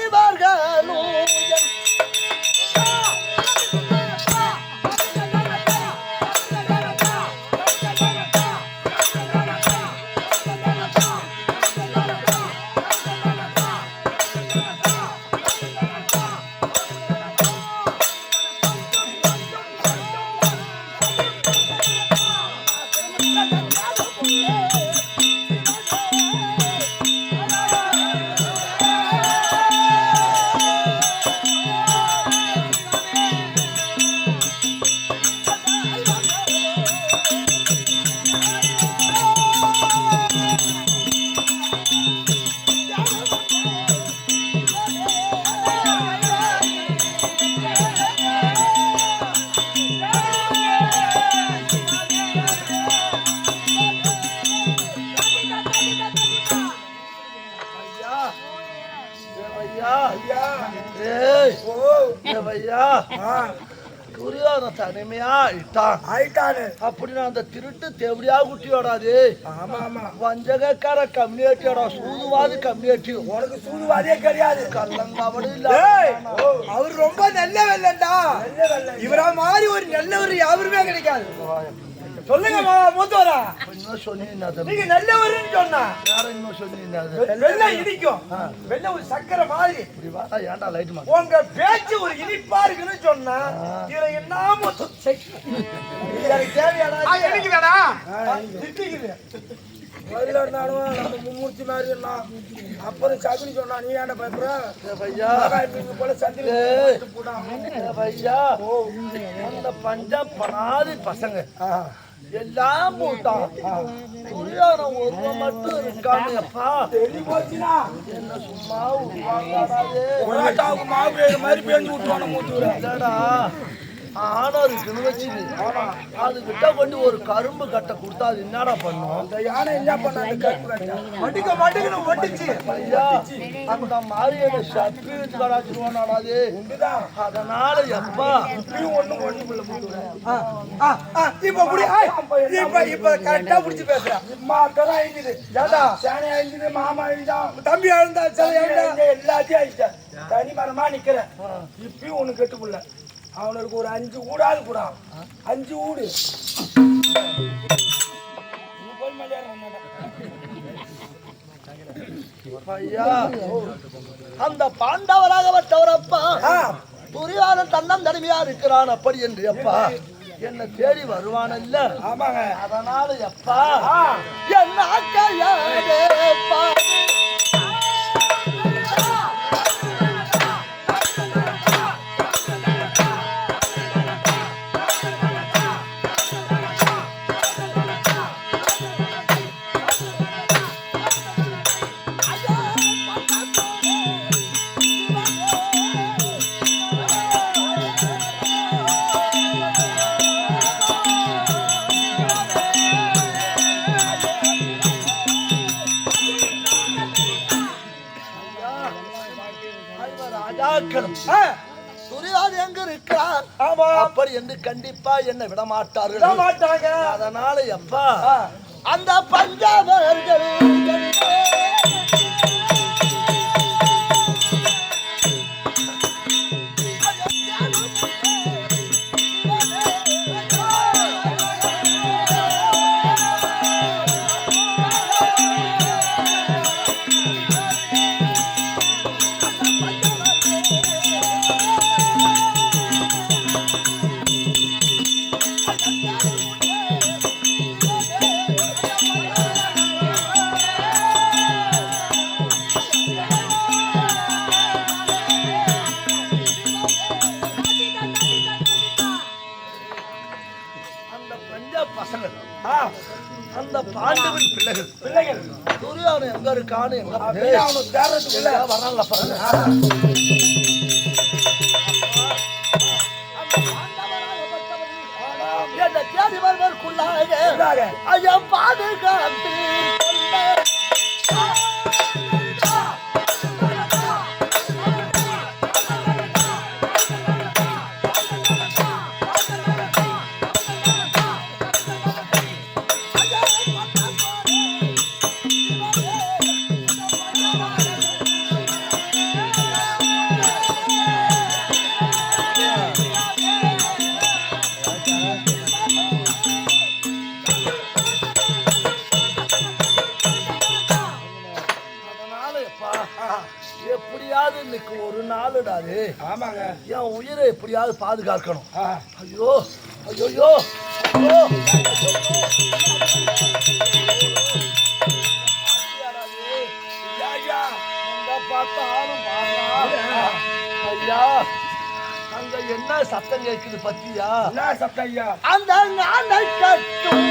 தேவர்களும் தனிமையா ஆயிட்டானு அப்படின்னு அந்த திருட்டு தேவடியா குட்டியோடாது. ஆமா ஆமா, வஞ்சகக்கார கம்யூனிட்டியோட சூதுவாதி கம்யூனிட்டி. உனக்கு சூதுவாதியே கிடையாது, கல்லங்காவடு இல்ல. அவர் ரொம்ப நல்லவல்லண்டா. இவரா மாதிரி ஒரு நல்லவர் யாருமே கிடைக்காது. சொல்லுங்க மூத்தவரா, இன்னும் சொன்னீங்க நீங்க நல்லவருன்னு சொன்னா யாரும் இன்னும் சொன்னீங்க. வெள்ளை இனிக்கும், வெள்ளை ஒரு சக்கரை மாதிரி. ஏன்டா லைட் மாதிரி உங்க பேச்சு ஒரு இனிப்பா இருக்குன்னு சொன்னா இதுல என்ன தேவையாடா மும்மூர்த்தி மாதிரி அப்புறம் சகுனி சொன்னா நீ ஏன்டா பயப்படுற போல சந்திர பையா. அந்த பஞ்சாப் படாது பசங்க எல்லாம் போட்டான். ஒரு மட்டும் இருக்காது. அப்பா என்ன சும்மா மாதிரி பேஞ்சு விட்டுவான மூச்சுடா. ஆனா இருக்குன்னு வச்சுது, அது கிட்ட கொண்டு ஒரு கரும்பு கட்டை கொடுத்தா அது என்னடா பண்ணும்? அந்த யானை என்ன பண்ண மடிக்க மாட்டேங்கன்னு ஒட்டிச்சு. ஐயா அந்த மாதிரி என்ன சப்பி வச்சு கடாச்சிருவானாடாது. அதனால எப்பா இப்பயும் ஒண்ணும் ஒண்ணு இப்ப கரெக்டா புடிச்சு பேசுறேன். அக்கதான் அழிஞ்சுது, சேனை அழிஞ்சுது, மாமா அழிஞ்சான், தம்பி அழுந்தா, எல்லாத்தையும் அழிச்சேன். தனி மரமா நிக்கிறேன். இப்பயும் ஒண்ணு கெட்டுக்குள்ள அவனுக்கு ஒரு 5 ஊடாது கூட 5 ஊடு. அந்த பாண்டவராகப்பட்டவரப்பா துரியோதனன் தன்னம் தனிமையா இருக்கிறான் அப்படி என்று அப்பா என்ன தேடி வருவானல்ல. ஆமாங்க, அதனால எப்பா என்ன துரியோதனன் எங்க இருக்கிறார் அப்படி என்று கண்டிப்பா என்ன விட மாட்டார்கள். அதனால எப்பா அந்த பஞ்சாபர்கள் அந்த பாண்டவன் பிள்ளைகள் துரியோதனன் எங்க இருக்கான்னு எங்க அவனுக்கு தேடுறதுக்குள்ள வரான்ல பாருங்க. என்ன தேடி வருவதற்குள்ளாக ஐயா பாதுகாத்து எப்படியாவது இன்னைக்கு ஒரு நாளுடாது. ஆமாங்க. என் உயிரை எப்படியாவது பாதுகாக்கணும். ஐயோ ஐயோ ஐயோ பார்த்தாலும் ஐயா அங்க என்ன சத்தம் கேட்குது பத்தியா? என்ன சத்தம் ஐயா? அந்த ஞானை கட்டும்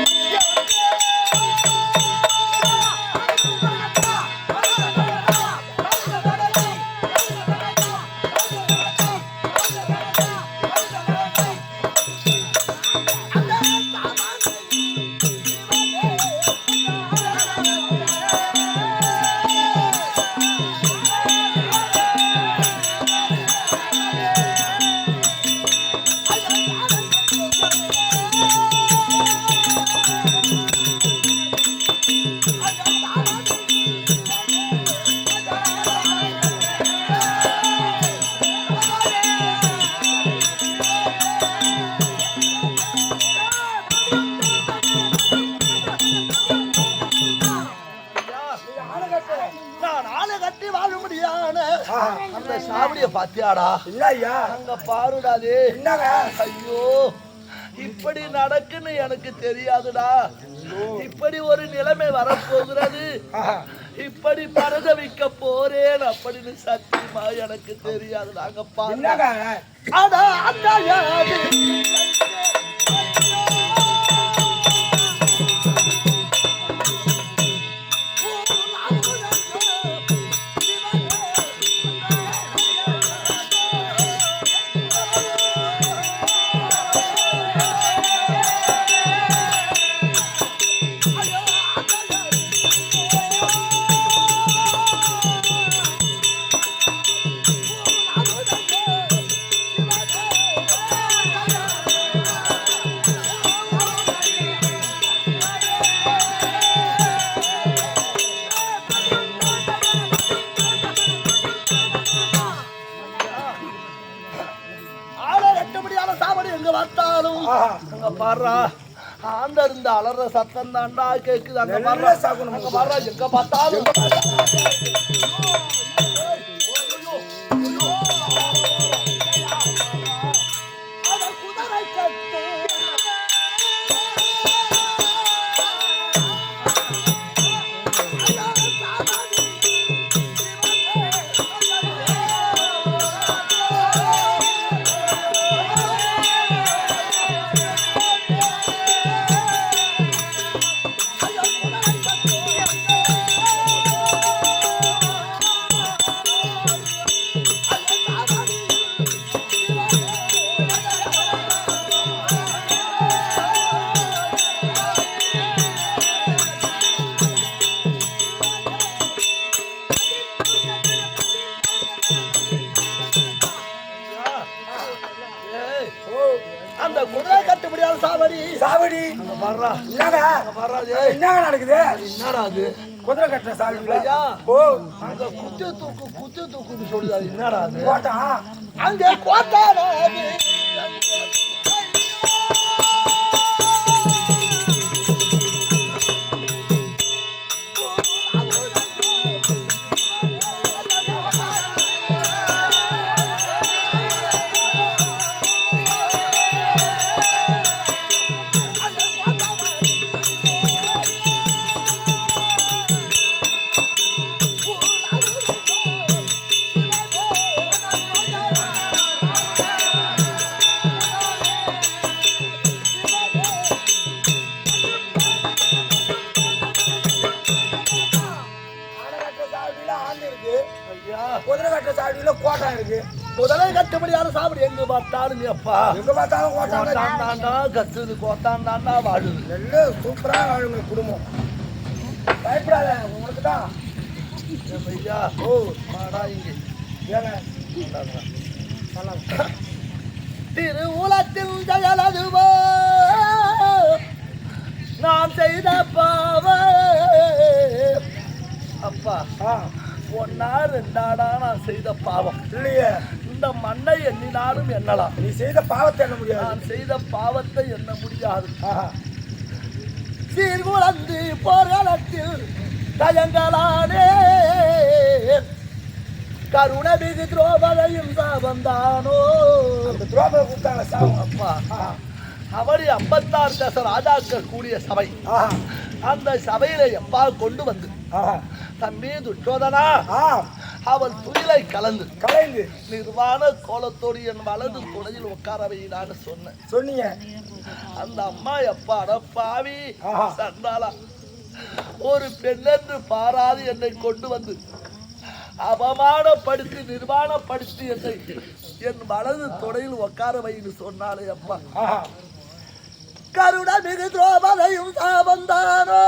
சாவடிய பாத்தியாடா? இல்ல ஐயா. அங்க பாருடாது. என்னங்க? ஐயோ இப்படி நடக்குன்னு எனக்கு தெரியாதுடா. இப்படி ஒரு நிலைமை வரப்போகிறது, இப்படி பரதவிக்க போறேன் அப்படின்னு சத்தியமா எனக்கு தெரியாது. நாங்க பாருங்க. ஆனா அந்த அங்க பாடுறா ஆண்ட இருந்த அலற சத்தம் தாண்டா கேக்குது. அங்க பாடுறா அங்க பாடுறா எங்க பார்த்தாலும் குதிரை கட்டு அந்த குதிரை கட்டுப்படியான சாவடி சாவடி வர்றா. என்னங்க நடக்குது? என்னடா அது குதிரை கட்டுற சாவடியா? ஓ அங்க குத்து தூக்குன்னு சொல்லுது. அது என்னடா அது? கோட்டா. அங்க கோட்டா குதிரை கட்டுற சாவடியில கோட்டா இருக்கு. குதிரை கட்டுப்படியான சாவடி எங்க பார்த்தாலும் அப்பா எங்க பார்த்தாலும் கோட்டான் தாண்டா கத்துது, கோட்டான் தாண்டா வாழுது. எல்லாம் சூப்பரா வாழுங்க குடும்பம். பயப்படாத, உங்களுக்கு தான் ஐயா. ஓ மாடா இங்க திருவுலத்தில் ஜெயலதுவோ நான் செய்த பாவ அப்பா ஒன்னா ரெண்டாடா நான் செய்த பாவம் இல்லையே. இந்த மண்ணை எண்ணினாலும் எண்ணலாம். நீ செய்த பாவத்தை எண்ண முடியாது. நான் செய்த பாவத்தை எண்ண முடியாது. சீர்குழந்தி போர்க்களத்தில் தயங்களானே கருணை மிகு துரோபதையும் சாபந்தானோ. அந்த துரோபதை கொடுத்தாங்க சாபம். அப்பா அவளி 56 தேச ராஜாக்கள் கூடிய சபை. அந்த சபையில எப்பா கொண்டு வந்து தம்பி துச்சோதனா அவள் துயிலை கலந்து நிர்வாண கோலத்தோடு என் வலது துணையில் உட்கார வையிடான்னு சொன்னீங்க. அந்த அம்மா எப்பா பாவி சண்டாளா ஒரு பெண்ணென்று பாராது என்னை கொண்டு வந்து அவமானப்படுத்தி நிர்வாணப்படுத்தி என்னை என் வலது தொடையில் உட்கார வைன்னு சொன்னாலே அப்பா. கருணை மிகு துரோபதையும் சாபந்தானோ.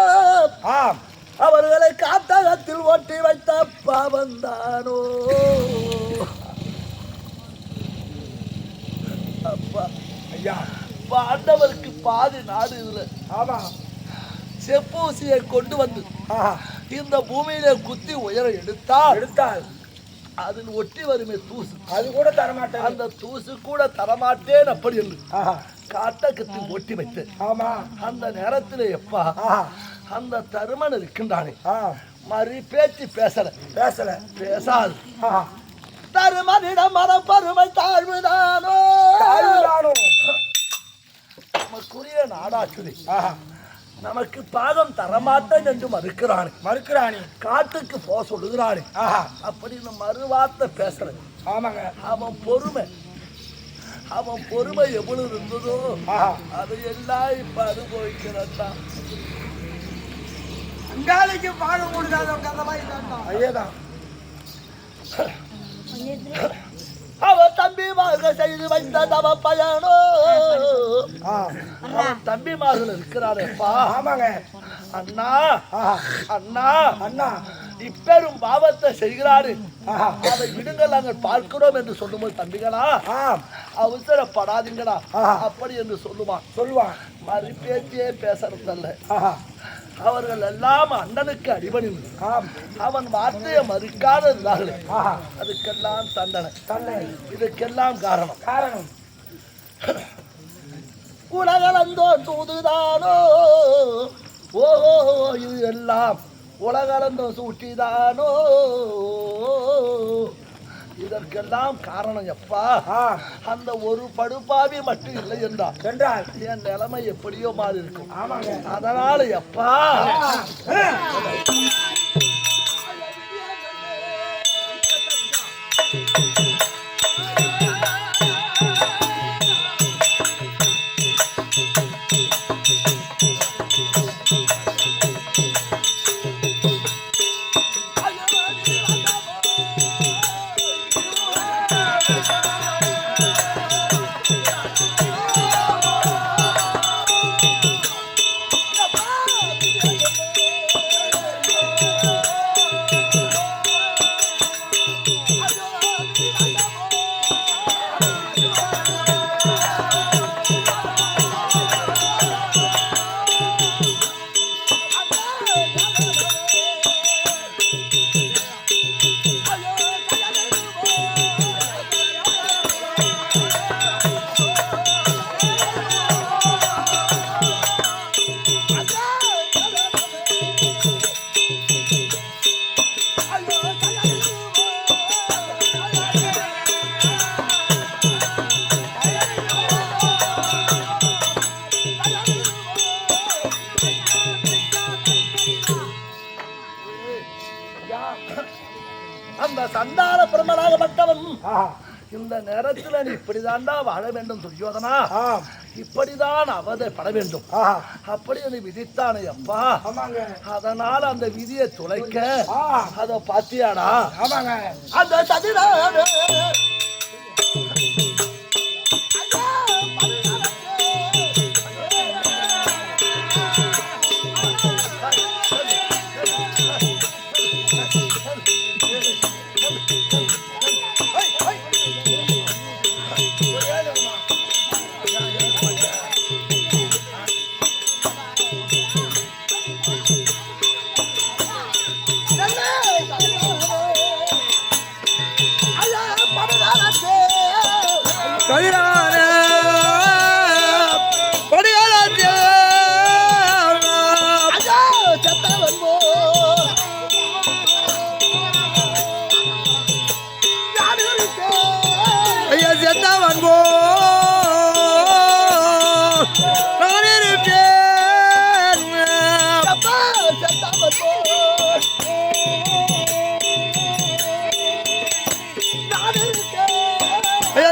அவர்களை காத்தகத்தில் ஒட்டி வைத்த பாவந்தானோ. அப்பா ஐயா பாண்டவருக்கு பாதி நாடு இதுல. ஆமா செப்பூசியை கொண்டு வந்து இந்த பூமியில குத்தி உயர எடுத்தால் அதில் ஒட்டி வருமே தூசு, அது கூட தரமாட்டேன். அந்த தூசு கூட தரமாட்டேன் அப்படி என்று காட்டகத்தை ஒட்டி வைத்தேன். ஆமா அந்த நேரத்தில் எப்பா அந்த தருமன் இருக்கின்றானே மறு பேச்சு பேசாது. தருமனிடம் மரப்பருமை தாழ்வுதானோ நமக்குரிய நாடாச்சுரி நமக்கு பாகம் தரமாட்டேன் என்று மறுக்கிறானே காட்டுக்கு போக சொல்லுகிறானே அப்படின்னு மறுவார்த்தை பேசுறேன். ஆமாங்க அவன் பொறுமை எவ்வளவு இருந்ததோ அதையெல்லாம் இப்ப அனுபவிக்கிறதா. அங்காளிக்கு பாகம் கொடுக்காத ஐயதான் அவன் தம்பிமாக செய்து வைத்த தவ பயனோ. அவன் தம்பிமாக இருக்கிறாரேப்பா. ஆமாங்க அண்ணா அண்ணா அண்ணா இப்பெரும் பாவத்தை செய்கிறாரு அதை விடுங்கள் நாங்கள் பார்க்கிறோம் என்று சொல்லும்போது தம்பிகளா அவசரப்படாதீங்களா அப்படி என்று சொல்லுவான். மறு பேச்சே பேசுறதல்ல. அவர்கள் எல்லாம் அண்ணனுக்கு அடிபணிந்து அவன் வார்த்தையை மறுக்காததார்களே அதுக்கெல்லாம் தண்டனை. இதுக்கெல்லாம் காரணம் உலகளந்தோ தூதுதானோ. ஓஹோ இது எல்லாம் உலகளந்தோ சூட்டிதானோ. இதற்கெல்லாம் காரணம் எப்பா அந்த ஒரு படுபாவி மட்டும் இல்லை என்றால் என் நிலைமை எப்படியோ மாறி இருக்கும். அதனால எப்பா அந்த சண்டாள பிரமனாகப்பட்டவன் இந்த நேரத்தில் நீ இப்படிதான்டா வாழ வேண்டும் துரியோதனா, இப்படிதான் அவதைப்பட வேண்டும் அப்படி நீ விதித்தானே அப்பா. அதனால அந்த விதியை துளைக்க அத பாத்தியாடா. அந்த சதிரான செத்தவன் போ நான் இருப்பேன்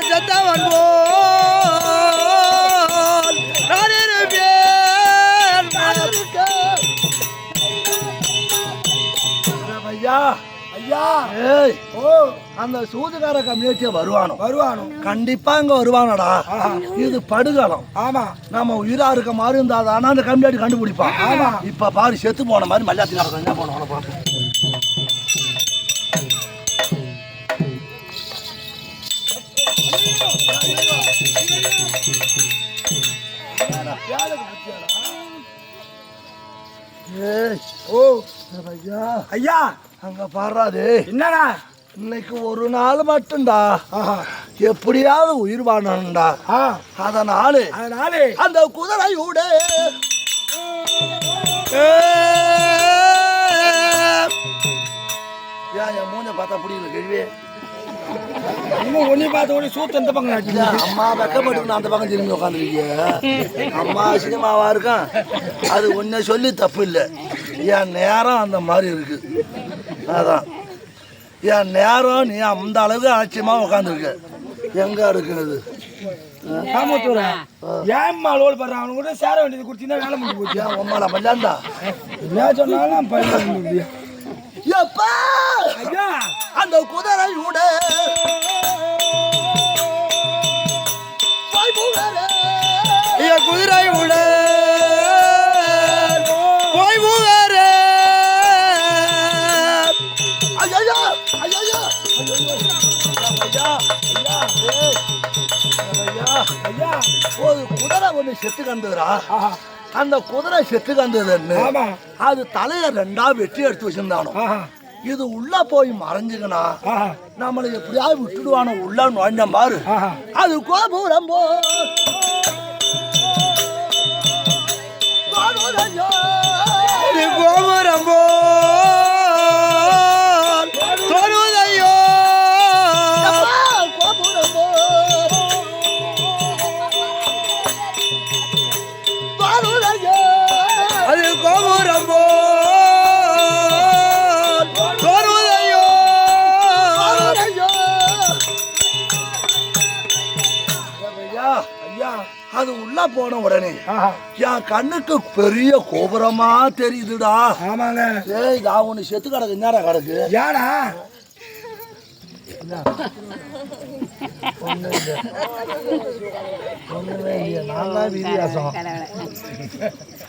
செத்தவன் போ நான் இருப்பேன் ஐயா ஐயா ஏய் ஓ அந்த சூதுகார கம்யூனிட்டிய வருவானோ கண்டிப்பா இங்க வருவானடா இது படுகாலம் ஆமா நம்ம உயிரா இருக்க மாதிரி இருந்தாதானா அந்த கம்யூனிட்டி கண்டுபிடிப்பான் ஆமா இப்ப பாரு செத்து போன மாதிரி மல்லாத்திக்காரன் என்ன பண்ணுவான பாரு ஓ ஐயா ஐயா அங்க பாடுறாது என்னடா இன்னைக்கு ஒரு நாள் மட்டும்டா எப்படியாவது உயிர் வாழணும்டா அதனால அந்த குதிரையோட என் மூஞ்ச பார்த்தா புரியல கேள்வி ஒன்னி பார்த்த உடனே சூத்து அந்த பக்கம் அம்மா வெக்கப்பட்டு அந்த பக்கம் திரும்பி உட்காந்துருக்கீங்க அம்மா சினிமாவா இருக்கான் அது ஒன்ன சொல்லி தப்பு இல்லை என் நேரம் அந்த மாதிரி இருக்கு அதான் என் நேரம் நீ அந்த அளவுக்கு அலட்சியமா உட்காந்துருக்க எங்க இருக்குது ஏம்மா லோல் பண்றான் அவனு கூட சேர வேண்டியது குடிச்சுன்னா வேலை முடிஞ்சு போச்சு உம்மால பஞ்சாந்தா என்ன சொன்னாலும் எப்பா அந்த குதிரை கூட குதிரை கூட போய் மூவாரு ஐயா ஐயா ஐயா ஒரு குதிரை ஒண்ணு செத்து கந்ததுரா அந்த குதிரை செத்து கந்ததுன்னு அது தலைய ரெண்டா வெட்டி எடுத்து வச்சிருந்தானோ இது உள்ள போய் மறைஞ்சுக்கனா நம்மளை எப்படியாவது விட்டுடுவானோ உள்ள நுழைஞ்ச பாரு அது கோபுரம் போ கோபுரம் போ தொழுதையோ கோபுரம் போ அது கோபுரம் போ அது உள்ள போன உடனே என் கண்ணுக்கு பெரிய கோபுரமா தெரியுதுடா ஆமாங்க ஏய் நான் ஒண்ணு செத்து கிடக்கு என்னடா கிடக்கு யாரா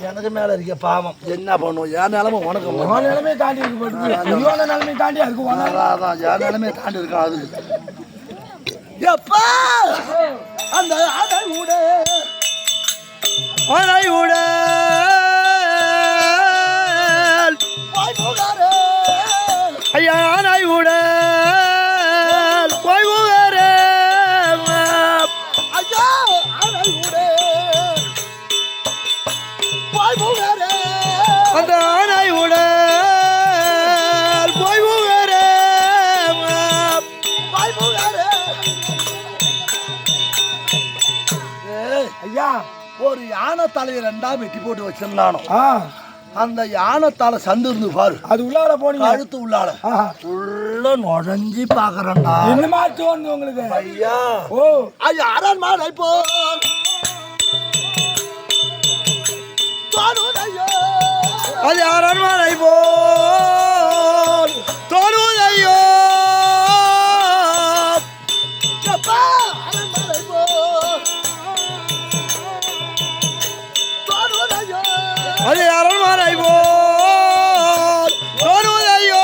எனக்கு மேல இருக்க பாவம் என்ன பண்ணுவோம் என் நிலைமை உனக்கு நிலைமை தாண்டி இருக்கு நிலைமை தாண்டி இருக்கு அதான் என் நிலைமை தாண்டி இருக்கா அது எப்பா அந்த ஆடை ஊட ஐயா ஆனாய் ஊட போய் ஊரே ஐயா ஆனாய் ஊட போய் ஊரே அந்த ஆனாய் ஊட போய் ஊரே போய் ஊரே ஐயா ஒரு யானை தலையை ரெண்டா வெட்டி போட்டு வச்சிருந்தானோ அந்த யானை தலை சந்து இருந்து பாரு அது உள்ளார போனீங்க அடுத்து உள்ளார உள்ள நுழைஞ்சி பாக்குறேன்டா என்ன மாதிரி தோணுது உங்களுக்கு ஐயா ஓ அது அரண்மனை போ அது அரண்மனை போ தோணுதையோ அது அரண்மனை போ தோணுதையோ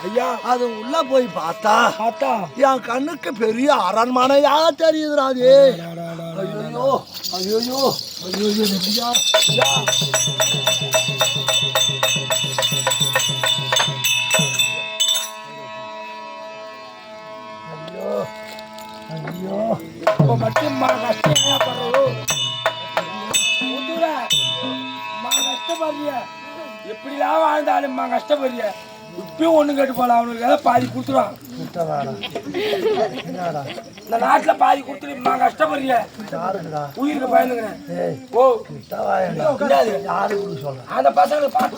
ஐயா அது உள்ள போய் பார்த்தா என் கண்ணுக்கு பெரிய அரண்மனையா தெரியுதுடா அது ஐயோ ஐயோ ஐயோ ஐயோ இப்போ மட்டும் கஷ்டம் என்ன பண்றோ கஷ்டப்படுறிய எப்படிலாம் வாழ்ந்தாலும் கஷ்டப்படுறிய இப்பயும் ஒண்ணு கேட்டு போல அவனுக்கு ஏதாவது பாதி கொடுத்துருவான். இந்த நாட்டுல பாதி கொடுத்துட்டு கஷ்டப்படுறிய உயிருக்கு பயந்துக்கிறேன். ஓ அந்த பசங்களுக்கு பாத்து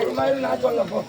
ஒரு மாதிரி நான் சொல்ல போ.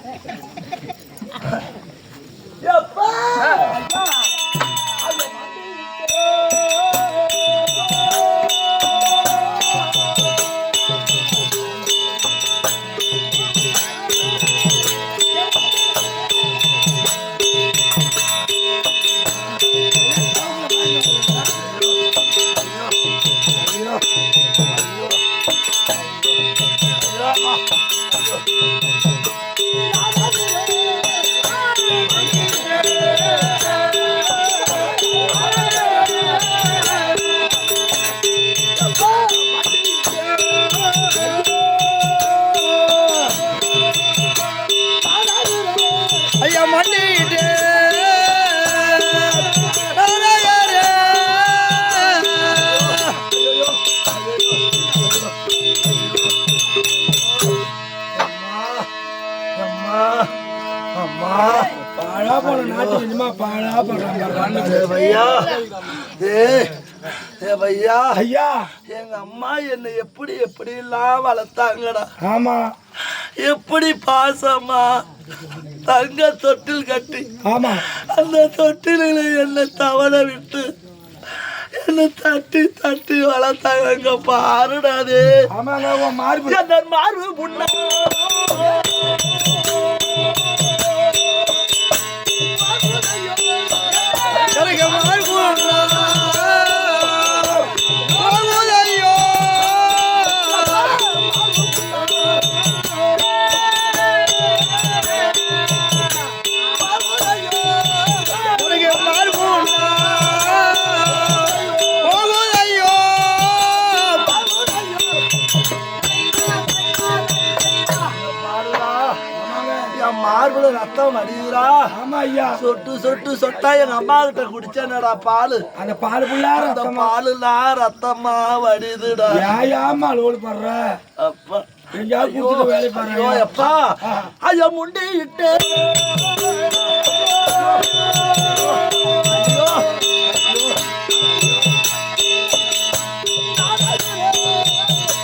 ஐயா மண்டிட்டு பாழா போன நாட்டு நிஜமா பாழா போடுறாங்க பையா பையா ஐயா. எங்க அம்மா என்னை எப்படி எப்படி எல்லாம் வளர்த்தாங்கடா. ஆமா எப்படி பாசமா தங்க தொட்டில் கட்டி ஆமா அந்த தொட்டில என்னை தவற விட்டு என்னை தட்டி தட்டி வளர்த்தாங்க பாருடாதே. ஆமாங்க உன் மார்பு அந்த மார்பு முன்னா எனக்கு மார்பு மார்புல ரத்தம் அடியுதுரா. ஆமா ஐயா. சொட்டு சொட்டு சொட்டா எங்க அம்மா கிட்ட குடிச்சேனடா பாலு. அந்த பால் புள்ளார அந்த பாலுலாம் ரத்தமா வடிதுடா. ஏயாமா லோல் பண்ற அப்பா எங்கயாவது குடிச்சிட்டு வேலை பாரு. ஐயோ அப்பா ஐயா முண்டி இட்டு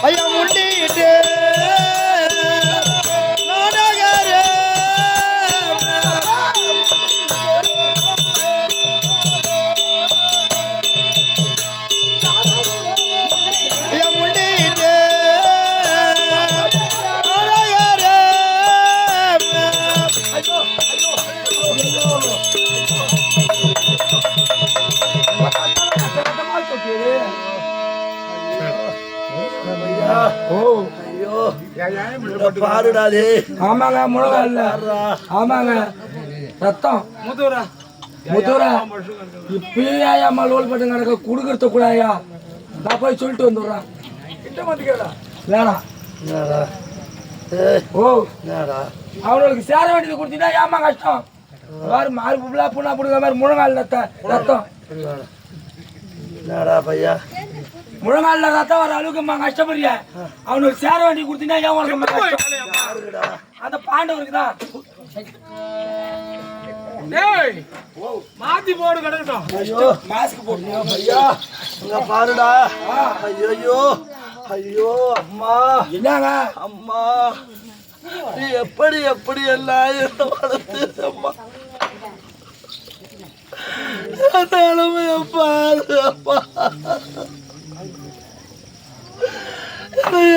ஐயா முண்டிட்டு பாருடாதே. ஆமாங்க முழகா இல்ல. ஆமாங்க ரத்தம் முதுரா முதுரா இப்பயே ஏமா லோல் பட்டு நடக்க குடுக்கறத கூட ஐயா. நான் போய் சொல்லிட்டு வந்துடுறேன். கிட்ட மாட்டிக்கடா வேணாம். ஓ அவங்களுக்கு சேர வேண்டியது கொடுத்தீங்கன்னா ஏமா கஷ்டம். வேறு மாறு புள்ளா புண்ணா புடுங்க மாதிரி முழங்கால் ரத்தம் பையா முழங்கால ரத்தம் வர அளவுக்கு கஷ்டப்படுறிய. அவனுக்கு சேர வேண்டி கொடுத்தீங்கன்னா ஏன் உனக்கு அந்த பாண்டவருக்கு தான் மாத்தி போடு கிடக்கட்டும். மாஸ்க் போடு ஐயா இங்க பாருடா. ஐயோ ஐயோ அம்மா என்னங்க அம்மா நீ எப்படி எப்படி எல்லாம் என்ன வளர்த்து அம்மா பாரு அப்பா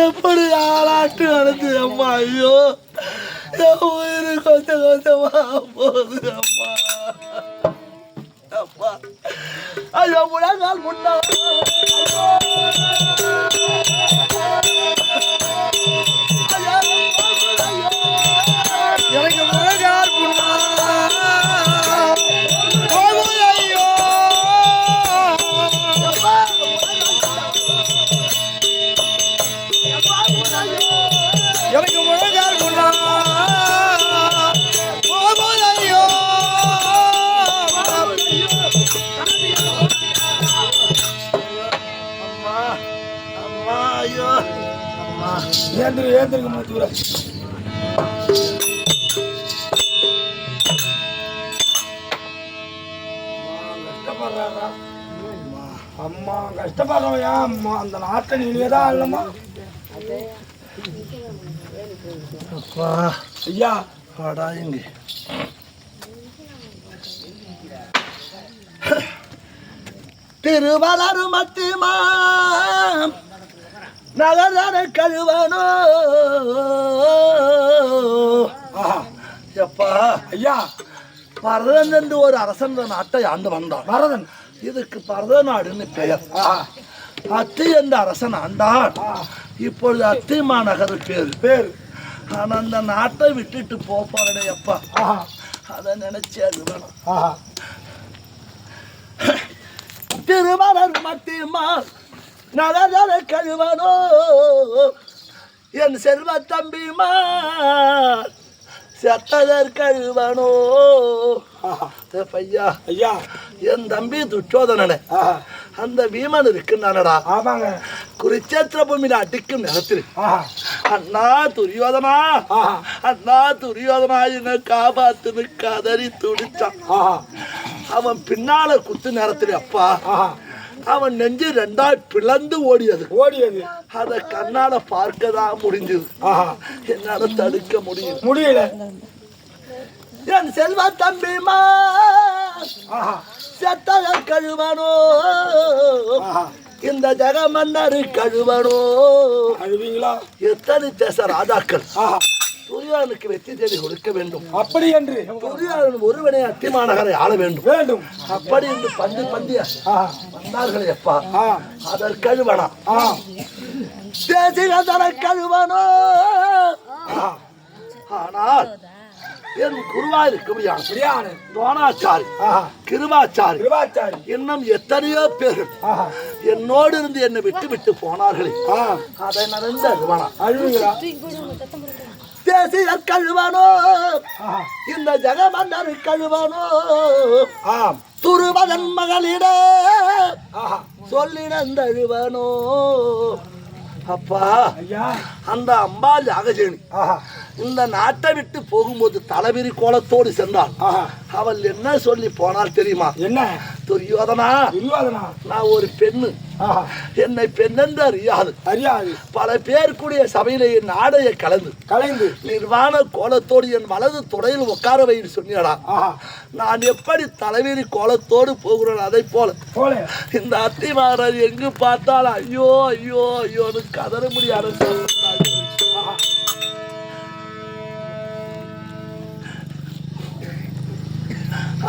எப்படி ஆளாட்டு நடத்து அம்மா. ஐயோ என் உயிர் கொஞ்சம் கொஞ்சமா போகுது அம்மா. அப்பா ஐயோ முழங்கால் முட்டா எனக்கு முழங்கால் புண்ணா ஐயோ எனக்கு முழங்கால் புண்ணா ஐயோ அம்மா அம்மா ஐயோ அம்மா ஏந்திருக்கு மாத்தூர கஷ்டப்படுறாரா அம்மா கஷ்டப்படுறோம் ஏன் அம்மா அந்த நாட்டை நீதான் இல்லம்மா அப்பா ஐயா வாடா இங்க திருவளர் மத்திமா நகர கழுவனோ எப்பா ஐயா பரதன் என்று ஒரு அரசன் நாட்டை ஆண்டு வந்தான். பரதன் இதுக்கு பரத நாடுன்னு பெயர். அத்தி என்ற அரசன் ஆண்டான். இப்பொழுது அத்தி மாநகர் பேரு. ஆனா அந்த நாட்டை விட்டுட்டு போறேன் எப்பா. அதை நினைச்சு அது வேணும். திருமலர் மத்தியமா நகர கழுவனோ என் செல்வ தம்பிமா செத்ததர் கழுவனோ. பையா ஐயா என் தம்பி துச்சோதனனே அந்த வீமன் இருக்குன்னானடா. ஆமாங்க குருச்சேத்திர பூமியில அடிக்கும் நேரத்தில் அண்ணா துரியோதனா அண்ணா துரியோதனா என்ன காப்பாத்துன்னு கதறி துடிச்சான். அவன் பின்னால குத்து நேரத்தில் அப்பா அவன் நெஞ்சு ரெண்டாய் பிளந்து ஓடியது. அதை கண்ணால பார்க்கதான் முடிஞ்சது. என்னால தடுக்க முடியல. என் செல்வ தம்பிமா செத்தத கழுவனோ இந்த ஜெகமன்னரு கழுவனோ. அழுவீங்களா? எத்தனை தேச ராஜாக்கள் துரியோதனுக்கு வெற்றி தேடி கொடுக்க வேண்டும். அப்படி என்று துரியோதனன் ஒருவனை அத்திமாநகரை ஆள வேண்டும். அப்படி என்று பந்திய வந்தார்களே அப்பா. அதற்கு கழுவனா தேசிகதன கழுவனோ. ஆனால் என் குருவாயிருக்கும் துரோணாச்சாரி கிருபாச்சாரி இன்னும் எத்தனையோ பேர்கள் என்னோடு இருந்து என்னை விட்டு விட்டு போனார்களே. அதை நடந்து அழுவனா தேசியர் கழுவனோ இந்த ஜெகமன்னர் கழுவனோ. துருவதன் மகளிட சொல்லிடந்தழுவனோ. அப்பா அந்த அம்பாள் யாகஜேனி இந்த நாட்டை விட்டு போகும்போது தலைவிரி கோலத்தோடு சென்றாள். அவள் என்ன சொல்லி போனாள் தெரியுமா? என்ன? துரியோதனா நான் ஒரு பெண்ணு, என்னை பெண்ணென்று அறியாது. பல பேர் கூடிய சபையில என் ஆடையை கலைந்து நிர்வாண கோலத்தோடு என் வலது துறையில் உட்கார வைன்னு சொன்னியடா. நான் எப்படி தலைவிரி கோலத்தோடு போகிறேன் அதை போல இந்த அத்திமாரர் எங்கு பார்த்தால் ஐயோ ஐயோ ஐயோன்னு கதற முடியாது.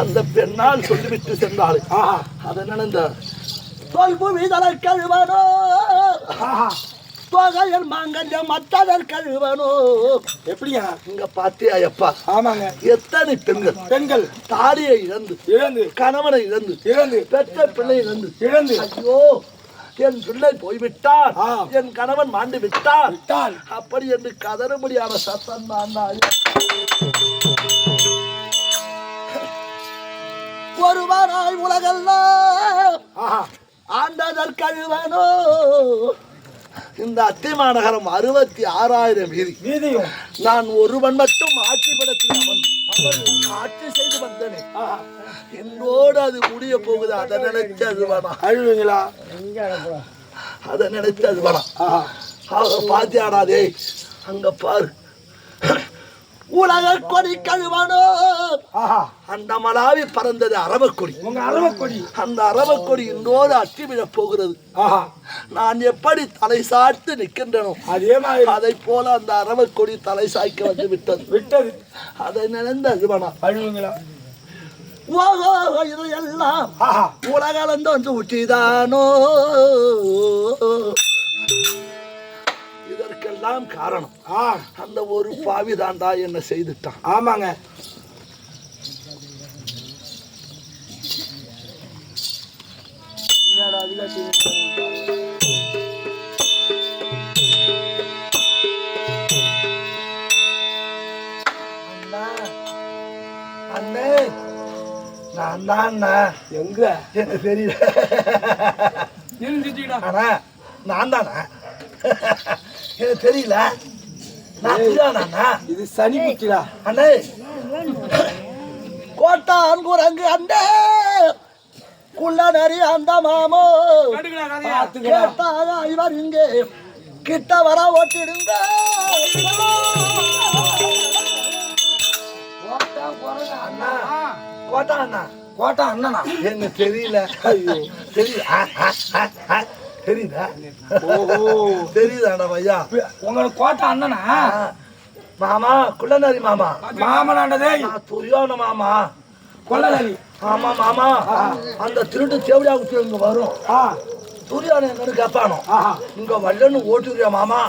அந்த பெண்ணால் சொல்லிவிட்டு சென்றாள். அதை நினைந்த தொல்புவிதலை கழுவனோ தொகையல் மாங்கல்யம் மற்றதர் கழுவனோ. எப்படியா இங்க பாத்தியா எப்பா? ஆமாங்க. எத்தனை பெண்கள் தாலியை இழந்து கணவனை இழந்து பெற்ற பிள்ளை இழந்து ஐயோ என் பிள்ளை போய்விட்டான், என் கணவன் மாண்டு விட்டான் அப்படி என்று கதற முடியாத சத்தம் தான். ஒருவராய் உலகெல்லாம் ஆண்டதர் கழுவனோ. இந்த அத்திமாநகரம் 66,000 வீதியும் நான் ஒருவன் மட்டும் ஆட்சி படத்தில் ஆட்சி செய்து வந்தனே. என்னோடு அது முடிய போகுது. அதை நினைச்சு அது வேணாம். அழுவீங்களா? அதை நினைச்சு அது வேணாம். பாத்தியாடாதே அங்க பாரு உலக கொடி கழுவனோ. அந்த மலாவி பறந்தது அரவக்கொடி. அந்த அரவக்கொடி இன்னோடு அட்டி விழப் போகிறது. நான் எப்படி தலை சாய்த்து நிற்கின்றனோ அதே மாதிரி அதை போல அந்த அரவக்கொடி தலை சாய்க்க வந்து விட்டது. அதை நினைந்து அழுவனா? அழுவீங்களா? ஓஹோ இதையெல்லாம் உலகளந்து வந்து ஊற்றிதானோ. இதற்கெல்லாம் காரணம் அந்த ஒரு பாவி தாண்டா என்ன செய்துட்டான். ஆமாங்க. அண்ணே நான் தான் எங்க எனக்கு தெரியல. ஆனா நான் தானே எனக்கு தெரியல. இது சனி குச்சிடா அண்ணே. கோட்டான் குரங்கு அண்டே குள்ள நரி அந்த மாமோ கேட்டாக இவர் இங்கே கிட்ட வர ஓட்டிடுங்க. கோட்டா அண்ணா கோட்டா அண்ணனா என்ன தெரியல. ஐயோ தெரியுதா? தெரியுதா? தெரியுதாடா ஐயா? உங்களுக்கு கோட்டா அண்ணனா? மாமா குள்ளநரி மாமா. மாமனாண்டதே துரியோன மாமா கொள்ளநரி. ஆமா மாமா. அந்த திருட்டு தேவடியா குட்டி இங்க வரும். துரியோன எங்கன்னு கேட்பானோ இங்க வல்லன்னு ஓட்டுறியா மாமா?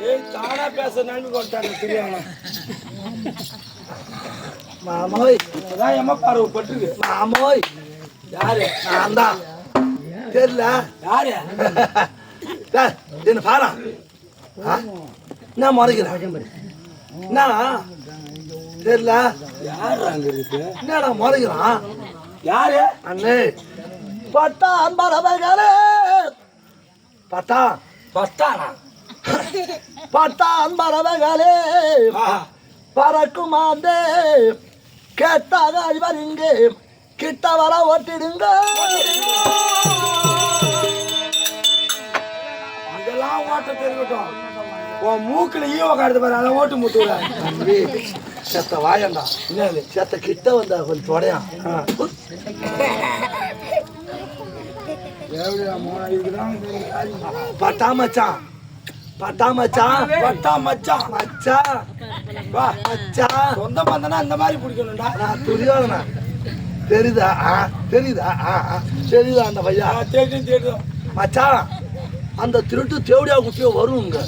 ஏய் தானா பேச நம்பி கொண்டாங்க தெரியாம. மாமோய் இப்பதான் எம்ம பார்வை பட்டுருக்கு. மாமோய் யாரு? நான் தான். தெரியல யாரு? என்ன பாரா நான் மறைக்கிறேன். என்ன தெரியல யாரு அங்க இருக்கு? என்னடா மறைக்கிறான்? யாரு? அண்ணே பட்டா அன்பரவர்களே. பட்டா பஸ்தானா? பட்டா அன்பரவர்களே பறக்குமாந்தே கேட்டாக இவர் இங்கே கிட்ட வர ஓட்டிடுங்க. இதெல்லாம் ஓட்ட தெரிவிட்டோம். உன் மூக்குல ஈவ காடுது பாரு, அதை ஓட்டு முத்துற. செத்த வாயண்டா. என்னது? செத்த கிட்ட வந்தா கொஞ்சம் தொடையா. பட்டா மச்சான் பட்டா மச்சான் பட்டா மச்சான் மச்சான் வா மச்சான். சொந்த பந்தனா இந்த மாதிரி பிடிக்கணும்டா. நான் துரியோதனா. தெரியுதா? தெரியுதா? தெரியுதா அந்த பையா? தெரியும். மச்சான் அந்த திருட்டு தேவடியா குட்டியோ வருங்க.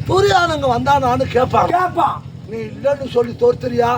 துரியானங்க வந்தானான்னு கேட்பான். கேப்பா நீ இல்லைன்னு சொல்லி தோர்த்துறியா?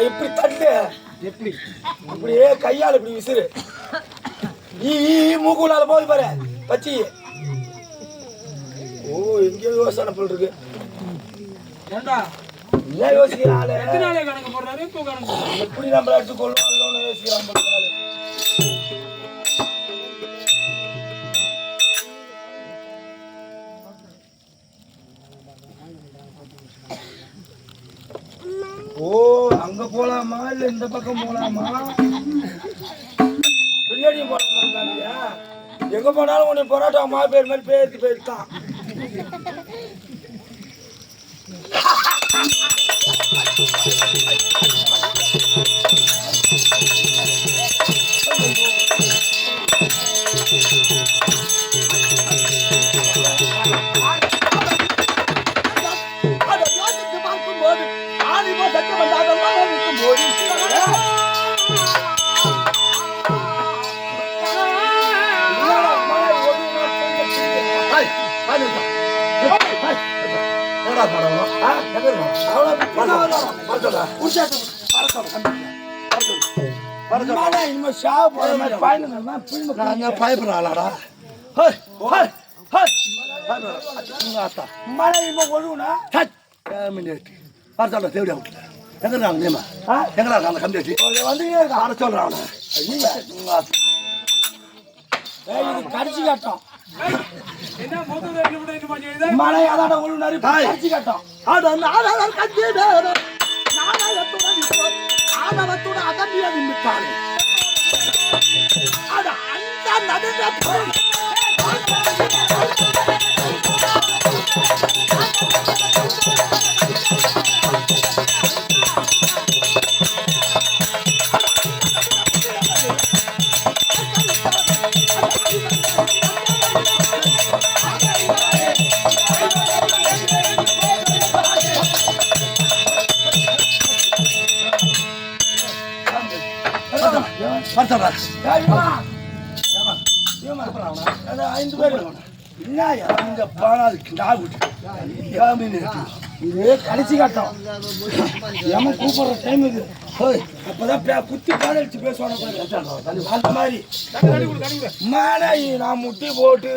இப்படி தட்டு. எப்படி? இப்படியே கையால் இப்படி விசிறு. மூக்குள்ளால போது பாரு பச்சி. ஓ எங்கேயோ யோசனை போல் இருக்கு. ஏண்டா ஏன் யோசிக்கிறாள்? எப்படி நம்மள எடுத்து கொள்ளும் யோசிக்கிறான். ஓ அங்க போலாமா இல்ல இந்த பக்கம் போலாமா? பின்னாடி போலாமா? எங்க போனாலும் உன்னை பரோட்டா மா பேர் மாதிரி பேருக்கு போயிருக்கான். பார்க்கும்போது ஆதிபோ சட்டமன்றாக போது பயப்படுறாளாடா? மழை இப்ப ஒழுகுனா தேவையா விட்டுல எங்க நேமா எங்கடா அந்த கம்பி வந்து அரை சொல்றான். இது கடிச்சு கட்டம். மழை அதாட ஒழுங்கு கடிச்சு கட்டம். ஆணவத்தோட அகம்பிய நிமித்தானே அந்த பார்த்தா ஐந்து பேர் என்னயா இந்த பானாதுக்கு நாகுட்டி இது கடைசி கட்டம் ஏமா கூப்பிடுற டைம் இது அப்பதான் குத்தி காதலிச்சு பேசுவாங்க அந்த மாதிரி மாலை நான் முட்டி போட்டு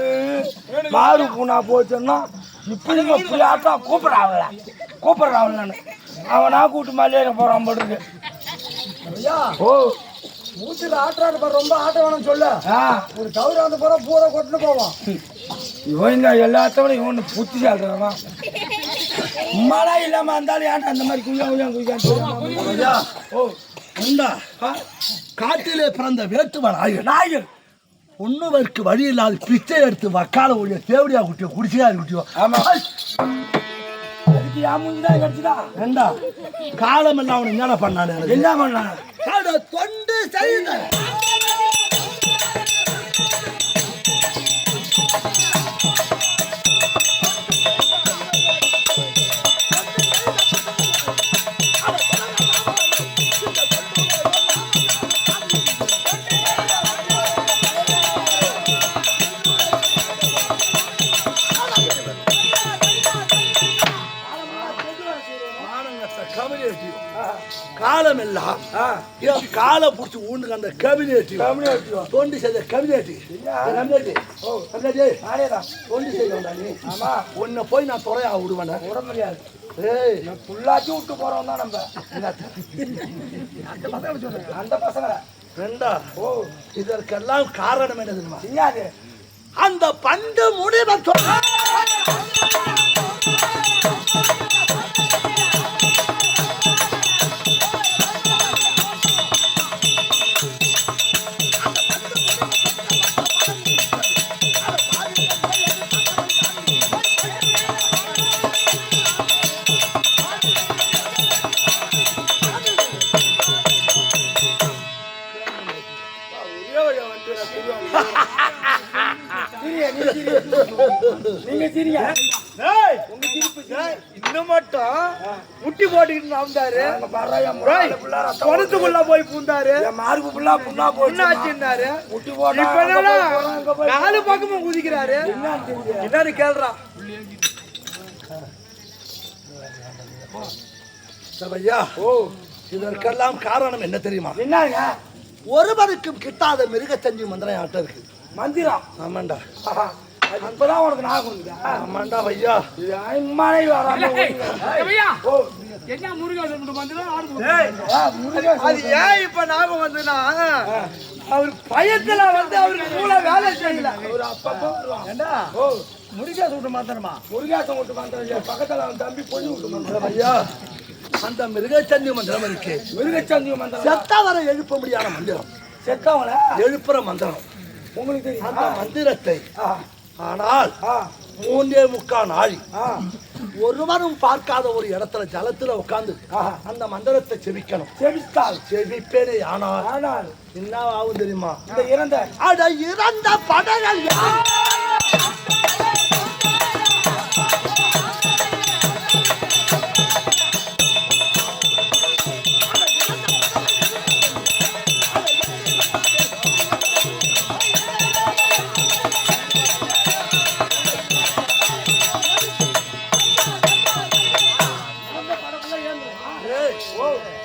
மாறு பூனா போச்சுன்னா இப்படி புள்ளாட்டா கூப்பிடுறான் நான் அவனா கூட்டு மலையேற போறான் போட்டுருக்கு ஓ மூச்சுல ஆட்டாடு பாரு ரொம்ப ஆட்ட வேணும் சொல்ல ஒரு தவிர வந்து போற பூரா கொட்டுன்னு போவான் இவங்க எல்லாத்தோட இவனு புத்தி சாடுறான் மழை இல்லாம இருந்தாலும் ஏன்டா அந்த மாதிரி குய்யா ஓ உண்டா காட்டிலே பிறந்த வேட்டுவன் நாயகர் ஒண்ணுவருக்கு வழி இல்லாத பிச்சை எடுத்து வக்கால ஒழிய தேவடியா குட்டியோ குடிசையா குட்டியோ ஆமா அதுக்கு யாமுஞ்சுதான் கிடைச்சுதா ஏண்டா காலம் எல்லாம் அவனுக்கு என்ன பண்ணானு என்ன பண்ணான் தொண்டு செய்த காலம் எல்லாம் காலை பிடிச்சி ஊண்டுங்க அந்த கபினேட்டி தொண்டு செய்த கபினேட்டி தொண்டு செய்த உன்னை போய் நான் துறையா விடுவேன் விட முடியாது ஏய் நான் புள்ளாச்சி விட்டு போறோம் தான் நம்ம அந்த பசங்க ரெண்டா ஓ இதற்கெல்லாம் காரணம் என்ன தெரியுமா செய்யாது அந்த பண்டு முடிவை நீங்க சிரிங்க இன்னும் மட்டும் முட்டி போட்டுக்கிட்டு நவந்தாரு குளத்துக்குள்ள போய் பூந்தாரு மார்பு புள்ளா புண்ணா என்னாச்சுன்னாரு இப்ப நாலு பக்கமும் குதிக்கிறாரு என்னன்னு கேள்றான் ஐயா ஓ இதற்கெல்லாம் காரணம் என்ன தெரியுமா என்னங்க ஒருவருக்கும் கிட்டாத மிருகச்சஞ்சி மந்திரம் ஆட்ட இருக்கு மந்திரம் ஆமாண்டா இப்பதான் உனக்கு நான் கொடுக்குதா ஆமாண்டா ஐயா மனை வராம என்ன முருகேசன் அது ஏன் இப்ப ஞாபகம் வந்துன்னா அவர் பயத்துல வந்து அவருக்கு மூளை வேலை செய்யல ஒரு அப்பப்போ ஏண்டா ஓ முருகேசன் விட்டு மாத்திரமா முருகேசன் விட்டு மாத்திரம் பக்கத்துல அவன் தம்பி பொண்ணு விட்டு மாத்திரம் ஐயா அந்த மிருகச்சந்தி மந்திரம் இருக்கு மிருகச்சந்தி மந்திரம் செத்தவரை எழுப்ப முடியாத மந்திரம் செத்தவங்கள எழுப்புற மந்திரம் உங்களுக்கு தெரியும் அந்த மந்திரத்தை ஆனால் 3.25 நாள் ஒருவரும் பார்க்காத ஒரு இடத்துல ஜலத்துல உட்கார்ந்து அந்த மந்திரத்தை செவிக்கணும் செவித்தால் செவிப்பேனே ஆனால் ஆனால் என்ன ஆகும் தெரியுமா இந்த இறந்த படங்கள்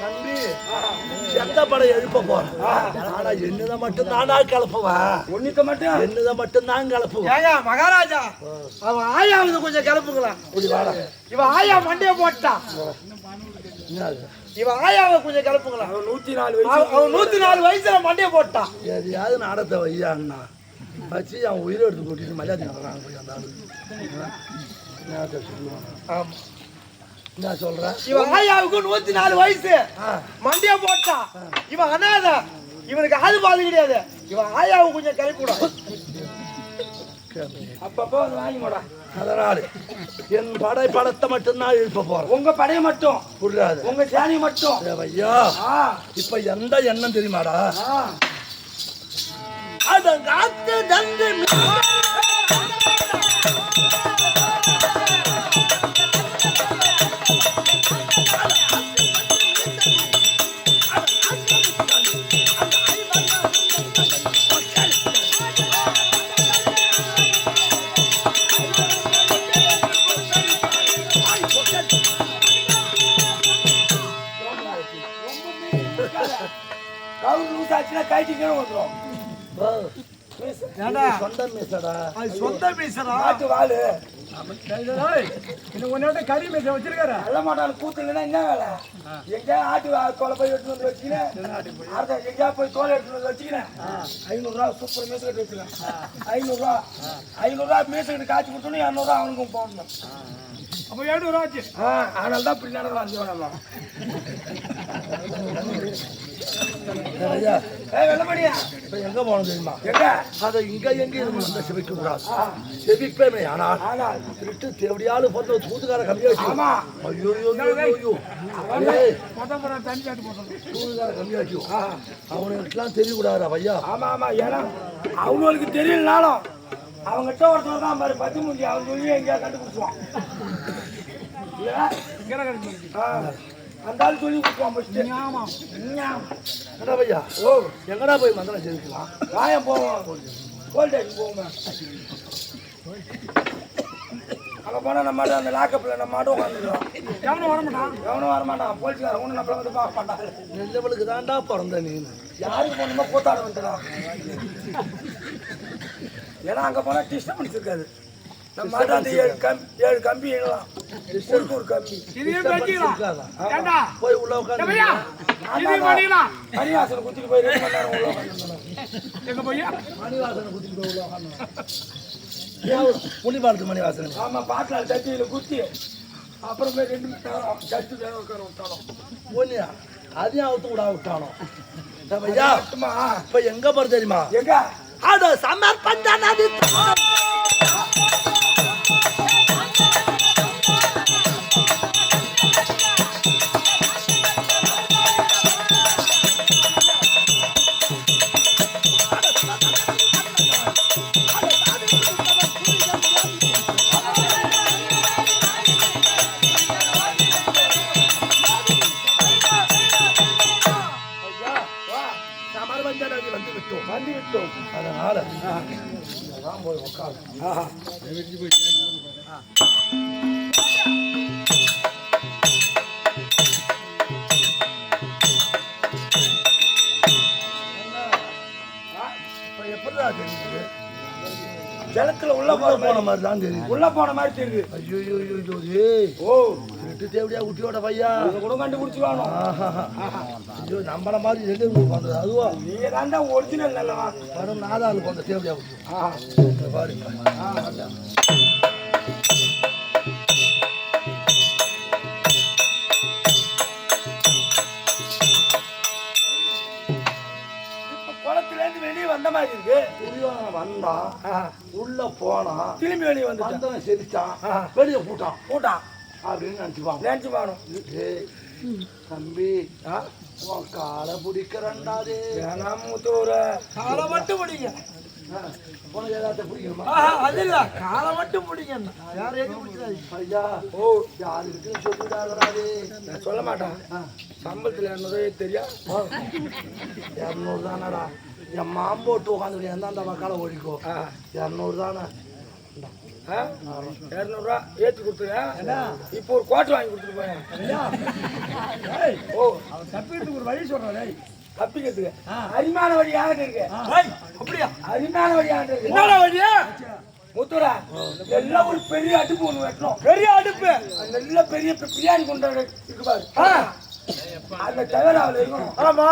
தம்பி செத்த படம் எழுப்ப போறேன் ஆனா என்னத மட்டும் நானா கிளப்புவேன் ஒன்னித்த மட்டும் என்னத மட்டும் தான் கிளப்புவேன் ஏங்க மகாராஜா அவன் ஆயாவது கொஞ்சம் கிளப்புங்களா இவன் ஆயா மண்டைய போட்டான் இவன் ஆயாவை கொஞ்சம் கிளப்புங்களா அவன் 104 வயசு அவன் 104 வயசுல மண்டைய போட்டான் எதையாவது நாடத்தை வையா அண்ணா வச்சு அவன் உயிரை எடுத்து கூட்டிட்டு மரியாதை நடறாங்க போய் அந்த ஆளு சொல்லுவான் ஆமா என்ன சொல்ற இவன் ஆயாவுக்கு 104 வயசு மண்டியா போட்டான் இவன் அனாதை இவனுக்கு ஆது பாது கிடையாது இவன் ஆயாவுக்கு கொஞ்சம் கிளப்பிவிடும் அப்பப்போ வந்து வாங்கி போடா அதனால என் படை படத்தை மட்டும்தான் எழுப்ப போறேன் உங்க படையை மட்டும் புரியாது உங்க சேனி மட்டும் ஐயா இப்ப எந்த எண்ணம் தெரியுமாடா அத காத்து தந்து கவுர் லூஸ் ஆச்சுன்னா கைட்டு கீழே வந்துடும். சொந்த மீசடா, சொந்த மீசரா? ஆட்டு வாழு கறி மீச வச்சிருக்காரு. நல்ல மாட்டான் கூத்து இல்லைன்னா என்ன வேலை? எங்கேயா ஆட்டு தோலை போய் எடுத்துன்னு வந்து வச்சுக்கினேன், எங்கேயா போய் தோலை எடுத்துன்னு வந்து வச்சுக்கினேன். 500 ரூபா சூப்பர் மீச கட்டி வச்சுக்கேன். 500 ரூபா மீச கட்டி காய்ச்சி கொடுத்தோன்னு 200 ரூபா அவனுக்கும் போடணும். அப்ப 700 ரூபா ஆச்சு. அதனால தான் இப்படி நடக்கலாம். வெள்ளமணியா இப்ப எங்க போகணும் தெரியுமா? எங்க அதை இங்க எங்க அந்த செவிக்க கூடாது. செவிப்பேமே. ஆனால் திருட்டு தேவடியாலும் பொறுத்த தூதுக்கார கம்மியா வச்சு. ஆமா. ஐயோ தண்ணி காட்டு போட்டோம். தூதுக்கார கம்மியா வச்சு. அவனுக்குலாம் தெரியக்கூடாதா ஐயா? ஆமா. ஏன்னா அவங்களுக்கு தெரியலனாலும் அவங்ககிட்ட ஒருத்தர் தான் பாரு பத்தி முடிஞ்சு அவன் சொல்லி எங்கேயா கண்டுபிடிச்சுவான். அந்த ஆள் சொல்லி கொடுப்பான். ஆமா. என்னடா பையா? எங்கடா போய் மந்திரம் செதுக்கலாம்? காயம் போவோம், கோல்டேஜ் போவோம். அங்கே போனால் நம்ம அந்த லாக்கப்பில் நம்ம மாட்டும் உட்காந்துக்கிறோம். எவனும் வரமாட்டான். போலீஸ்காரன் ஒன்றும் நம்மளை வந்து பார்க்க மாட்டான். நெல்லவளுக்கு தாண்டா பிறந்த நீ. யாருக்கு போகணுமோ கூத்தாட வந்துடலாம். ஏன்னா அங்கே போனால் டிஸ்டர்பன்ஸ் இருக்காது. நம்ம மாட்டம் அந்த 7 கம்பி எங்கலாம் ஒரு கம்பி போய் உள்ள உட்காந்து மணிவாசனை குத்திட்டு போய் 2 மணி நேரம் உள்ள உட்காந்து மணிவாசனை குத்திட்டு போய் உள்ள உட்காந்து முனிபாலத்து மணிவாசன். ஆமா, பாட்டில் தட்டியில் குத்தி அப்புறமே 2 மணி நேரம் சட்டு வேற உட்கார விட்டாலும் போனியா அதையும் அவுத்து விட விட்டானோ. ஐயா இப்ப எங்க போற தெரியுமா? எங்க அத சமர்ப்பந்தானது வந்து விட்டோம். அதனால போய் உட்காரு. எப்படிடா தெரியுது? ஜலத்துல உள்ள போன மாதிரி தான் தெரியுது. உள்ள போன மாதிரி தெரியுது. ஐயோ திருட்டு தேவடியா குட்டியோட பையா கூட கண்டுபிடிச்சு வேணும். ஐயோ நம்மள மாதிரி எங்க பண்றது? அதுவா நீங்க தாண்டா ஒரிஜினல் நல்லவா. வரும் 4 ஆள் கொண்ட தேவடியா குட்டி பாருங்க. குளத்திலேருந்து வெளியே வந்த மாதிரி இருக்கு. துரியோதனன் வந்தான், உள்ள போனான், திரும்பி வெளியே வந்து வந்தவன் சிரிச்சான், வெளியே பூட்டான் அப்படின்னு நினைச்சு பாணும். தம்பி உன் காலை பிடிக்கிறண்டாதே. மூத்தூர காலை மட்டும் பிடிங்க. உனக்கு ஏதாச்சும் பிடிக்கணுமா? அது இல்ல, காலை மட்டும் பிடிங்க. யார் எது பிடிச்சாது ஐயா? யாருக்கு சொல்லிடாதே. நான் சொல்ல மாட்டேன். சம்பளத்தில் 200 தெரியும். 200 தானடா. என் மாம்போட்டு உட்காந்து அந்த மக்களை ஒழிக்கோ. 200 தானே. 200 ரூபா ஏற்றி கொடுத்துருங்க. இப்போ ஒரு கோட்டை வாங்கி கொடுத்துட்டு போயேன். அவன் தப்பிக்கிறதுக்கு ஒரு வழி சொல்றேன். தப்பிக்கிறதுக்கு அரிமான வழி யாருக்கு இருக்கு? அப்படியா? அரிமான வழி யாருக்கு இருக்கு? என்ன வழியா? முத்துரா எல்லாம் ஒரு பெரிய அடுப்பு ஒண்ணு வெட்டணும். பெரிய அடுப்பு நல்ல பெரிய பிரியாணி கொண்டு இருக்கு பாரு. அந்த தவறாவில் இருக்கணும். ஆமா,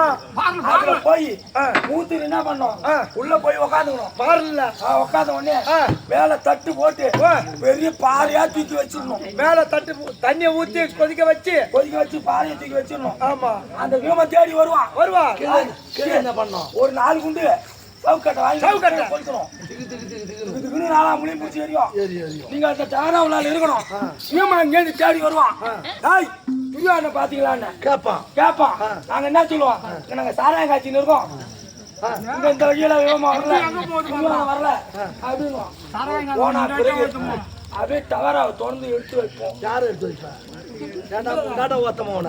அதுல போய் மூத்து என்ன பண்ணோம்? உள்ள போய் உக்காந்துக்கணும். பாருல உக்காந்த உடனே மேல தட்டு போட்டு பெரிய பாறையா தூக்கி வச்சிடணும். மேல தட்டு தண்ணியை ஊத்தி கொதிக்க வச்சு பாறையை தூக்கி வச்சிடணும். ஆமா, அந்த வியூம தேடி வருவான். என்ன பண்ணோம்? ஒரு 4 குண்டு சவுக்கட்டை வாங்கி கொடுக்கணும். இதுக்குன்னு 4 மணி பிடிச்சி எரியும். நீங்க அந்த தவறாவில் இருக்கணும். வியூம இங்கேருந்து தேடி வருவான். துரியோதனை பாத்தீங்களான்னு கேட்பான். நாங்க என்ன சொல்லுவோம்? நாங்க சாராயம் காய்ச்சின்னு இருக்கோம். இந்த வழியில விவமா வரல அப்படின்னு போனா பிறகு அப்படியே டவரை தொடர்ந்து எடுத்து வைப்போம். யாரும் எடுத்து வைப்பா? தாண்டா ஓத்தமான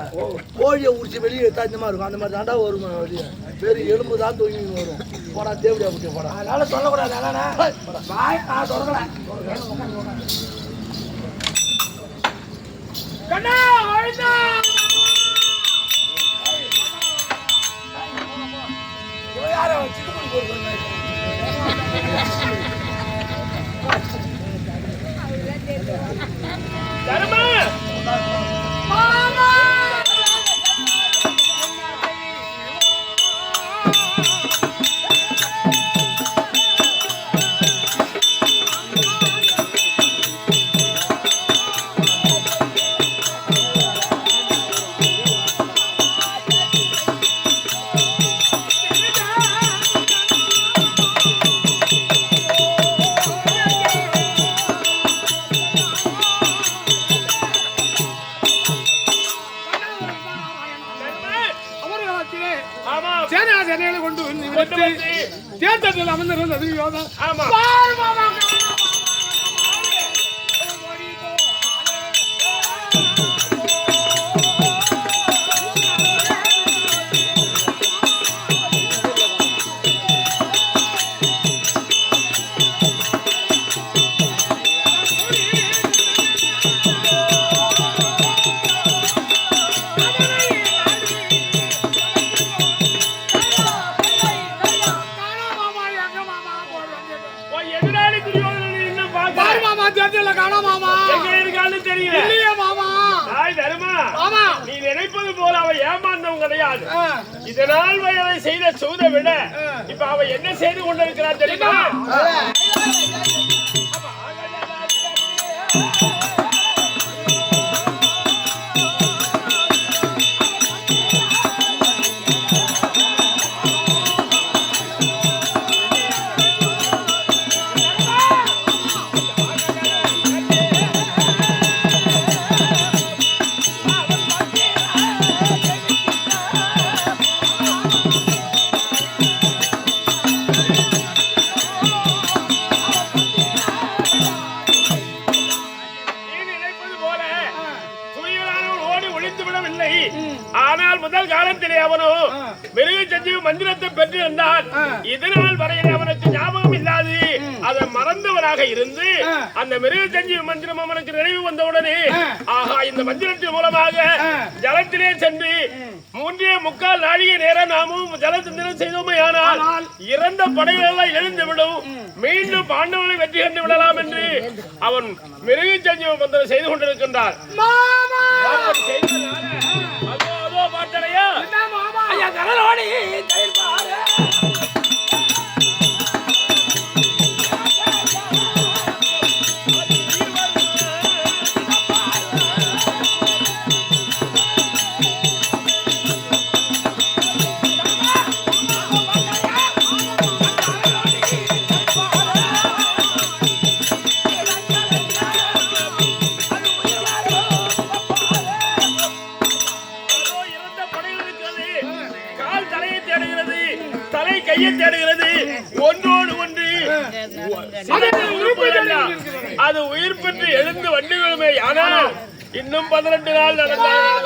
கோழியை உரிச்சு வெளியே எடுத்தா இந்த மாதிரி இருக்கும். அந்த மாதிரி தாண்டா வருமா? வெளியே வெறும் எலும்பு தான் தூங்கி வரும். போடா தேவடியா குட்டி போடா. அதனால சொல்லக்கூடாது. நான் தொடங்கல. கண்ணா அழுத்தா பெற்று தேர்தலில் அமர்ந்திருந்தது யோகம். ஆமா. நீ நினைப்பது போல அவ ஏமாந்தவன் கிடையாது. இதனால் வயதை செய்த சூதை விட இப்ப அவ என்ன செய்து கொண்டிருக்கிறார் தெரியுமா? ஆனால் முதல் காலத்திலே அவனும் மிருக சஞ்சீவி மந்திரத்தை பெற்றிருந்தான். இதனால் வரையில் அவனுக்கு ஞாபகம் இல்லாது அதை மறந்தவராக இருந்து அந்த மிருக சஞ்சீவி மந்திரம் அவனுக்கு நினைவு வந்தவுடனே ஆஹா இந்த மந்திரத்தின் மூலமாக ஜலத்திலே சென்று 3.25 நாழிகை நேரம் நாமும் ஜலத்திரம் செய்தோமே ஆனால் இறந்த படைகள் எல்லாம் எழுந்துவிடும், மீண்டும் பாண்டவனை வெற்றி கண்டு விடலாம் என்று அவன் மிருக சஞ்சீவி மந்திரம் செய்து கொண்டிருக்கின்றார். பாட்டலையா ஐயா கடலோடி தேடுகிறது ஒன்றோடு ஒன்று அது உயிர் பெற்று எழுந்து வண்டிகளுமே. ஆனால் இன்னும் 18 நாள் நடந்தால்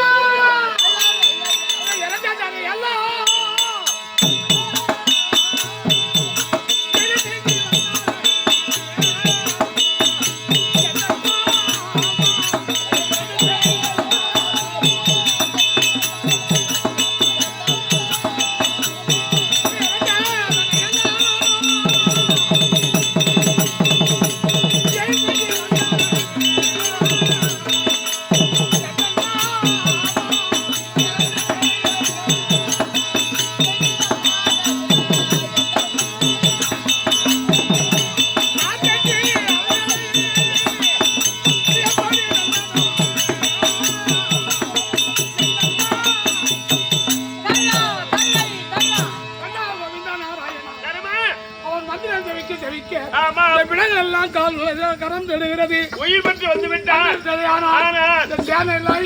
கரம் தடுகிறது. உயிர் பெற்று வந்து விட்டார்.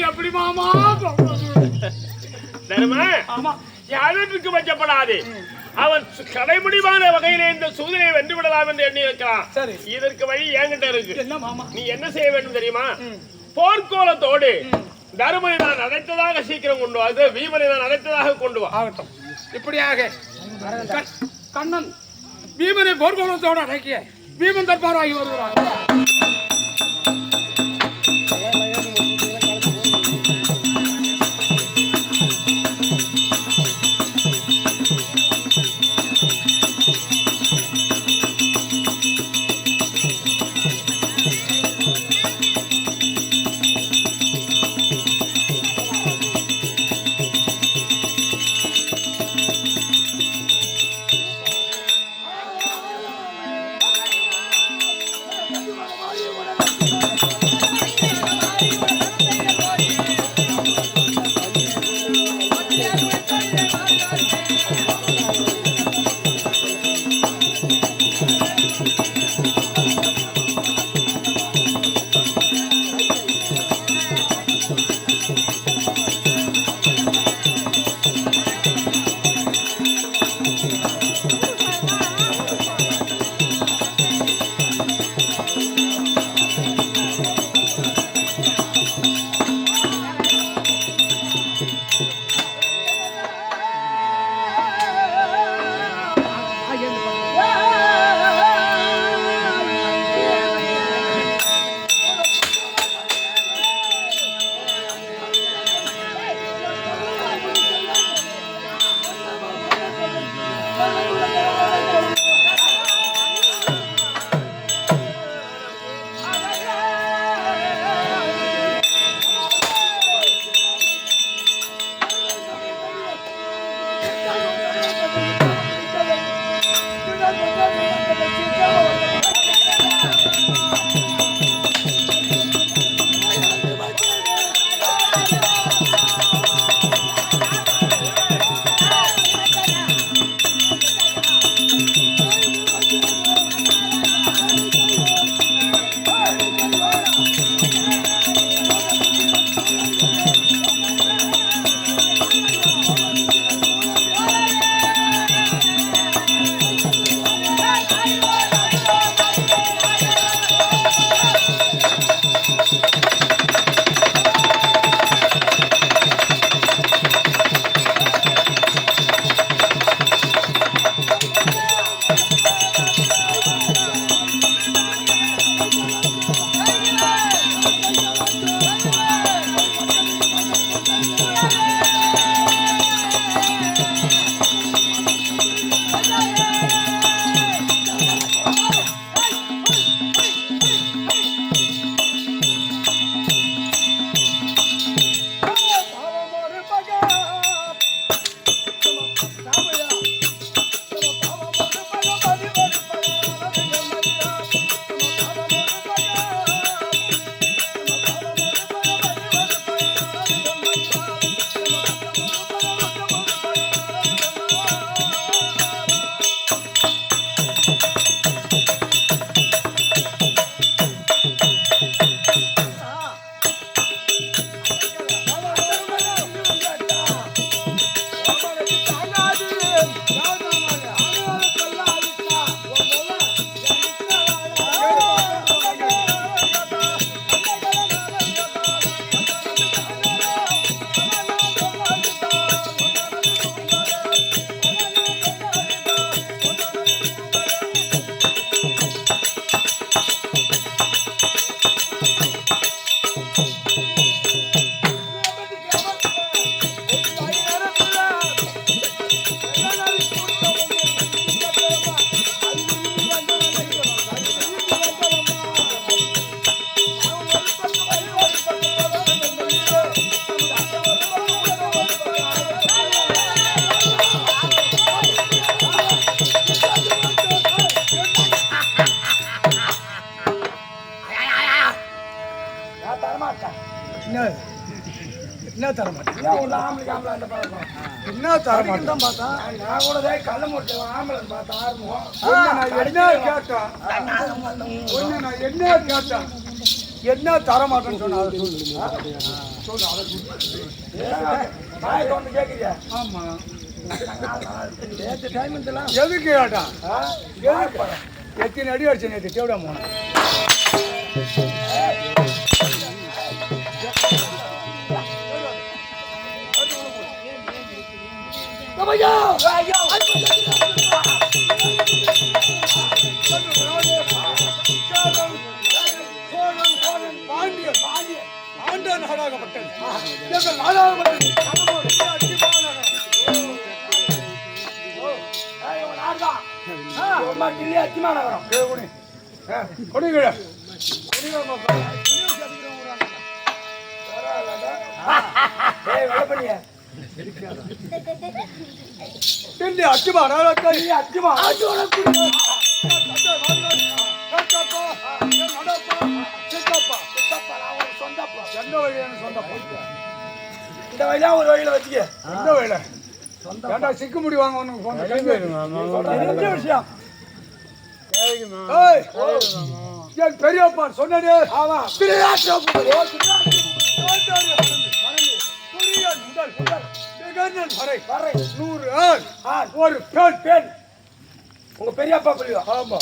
எப்படி மாமா யாருக்கு வச்சப்படாது. அவன் கடைமுடிவான வகையிலே இந்த சூதனை வென்று விடலாம் என்று எண்ணி இருக்கிறான். இதற்கு வழி என்கிட்ட இருக்கு. நீ என்ன செய்ய வேண்டும் தெரியுமா? போர்க்கோலத்தோடு தருமனை நான் அடைத்ததாக சீக்கிரம் கொண்டு வா, வீமனை நான் அடைத்ததாக கொண்டு வா. ஆகட்டும். இப்படியாக கண்ணன் பீமனை போர்க்கோலத்தோடு அடக்கிய பீமன் தற்பாராகி வருகிறார். என்ன தர மாட்டேன் ஏன் உள்ள ஆம்பளைக்கு ஆம்பளை அந்த பழக்கம்? என்ன தர மாட்டேன் தான் பார்த்தா நான் கூட கள்ள மூட்டை ஆம்பளை பார்த்தா ஆரம்பம். நான் என்ன கேட்டேன் ஒண்ணு நான் என்ன கேட்டேன் என்ன தர மாட்டேன்னு சொன்ன அதை சொல்லு வாயை திறந்து கேட்குறியா? ஆமா நேற்று டைம் இருந்தலாம். எதுக்கு கேட்டான் எத்தனை அடி அடிச்சு நேற்று தேவிடா போனேன் இந்த வழியா ஒரு வழியில வச்சுக்க. எந்த வேலை ஏண்டா சிக்கு முடி வாங்க ஒன்று விஷயம் என் பெரியப்பா சொன்னது ஆமா. வரை 100 ஆள் ஒரு பெண் பெண் உங்க பெரியப்பா புரியும். ஆமா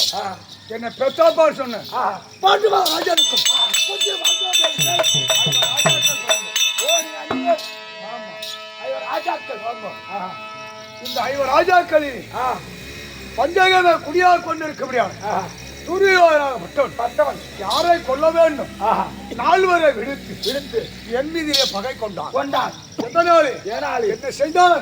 என்ன பெத்தாப்பா சொன்னேன் பாட்டு வா ராஜாவுக்கும் கொஞ்சம் இந்த 5 ராஜாக்களில் பஞ்சகமே குடியாக கொண்டிருக்க முடியாது துரியோதனாகப்பட்டவன் யாரை கொல்ல வேண்டும் 4 வரை விடுத்து என் மீதிலே பகை கொண்டான் எதனாலே என்ன செய்தான்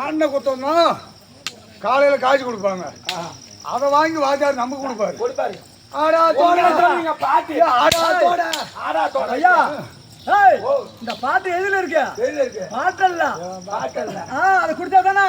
ஆண்ட குத்தம்னா காலையில காய்ச்சி கொடுப்பாங்க அதை வாங்கி வாத்தியார் நமக்கு கொடுப்பாரு இந்த பாட்டு எதுல இருக்கு பாட்டல்ல அதை கொடுத்தா தானே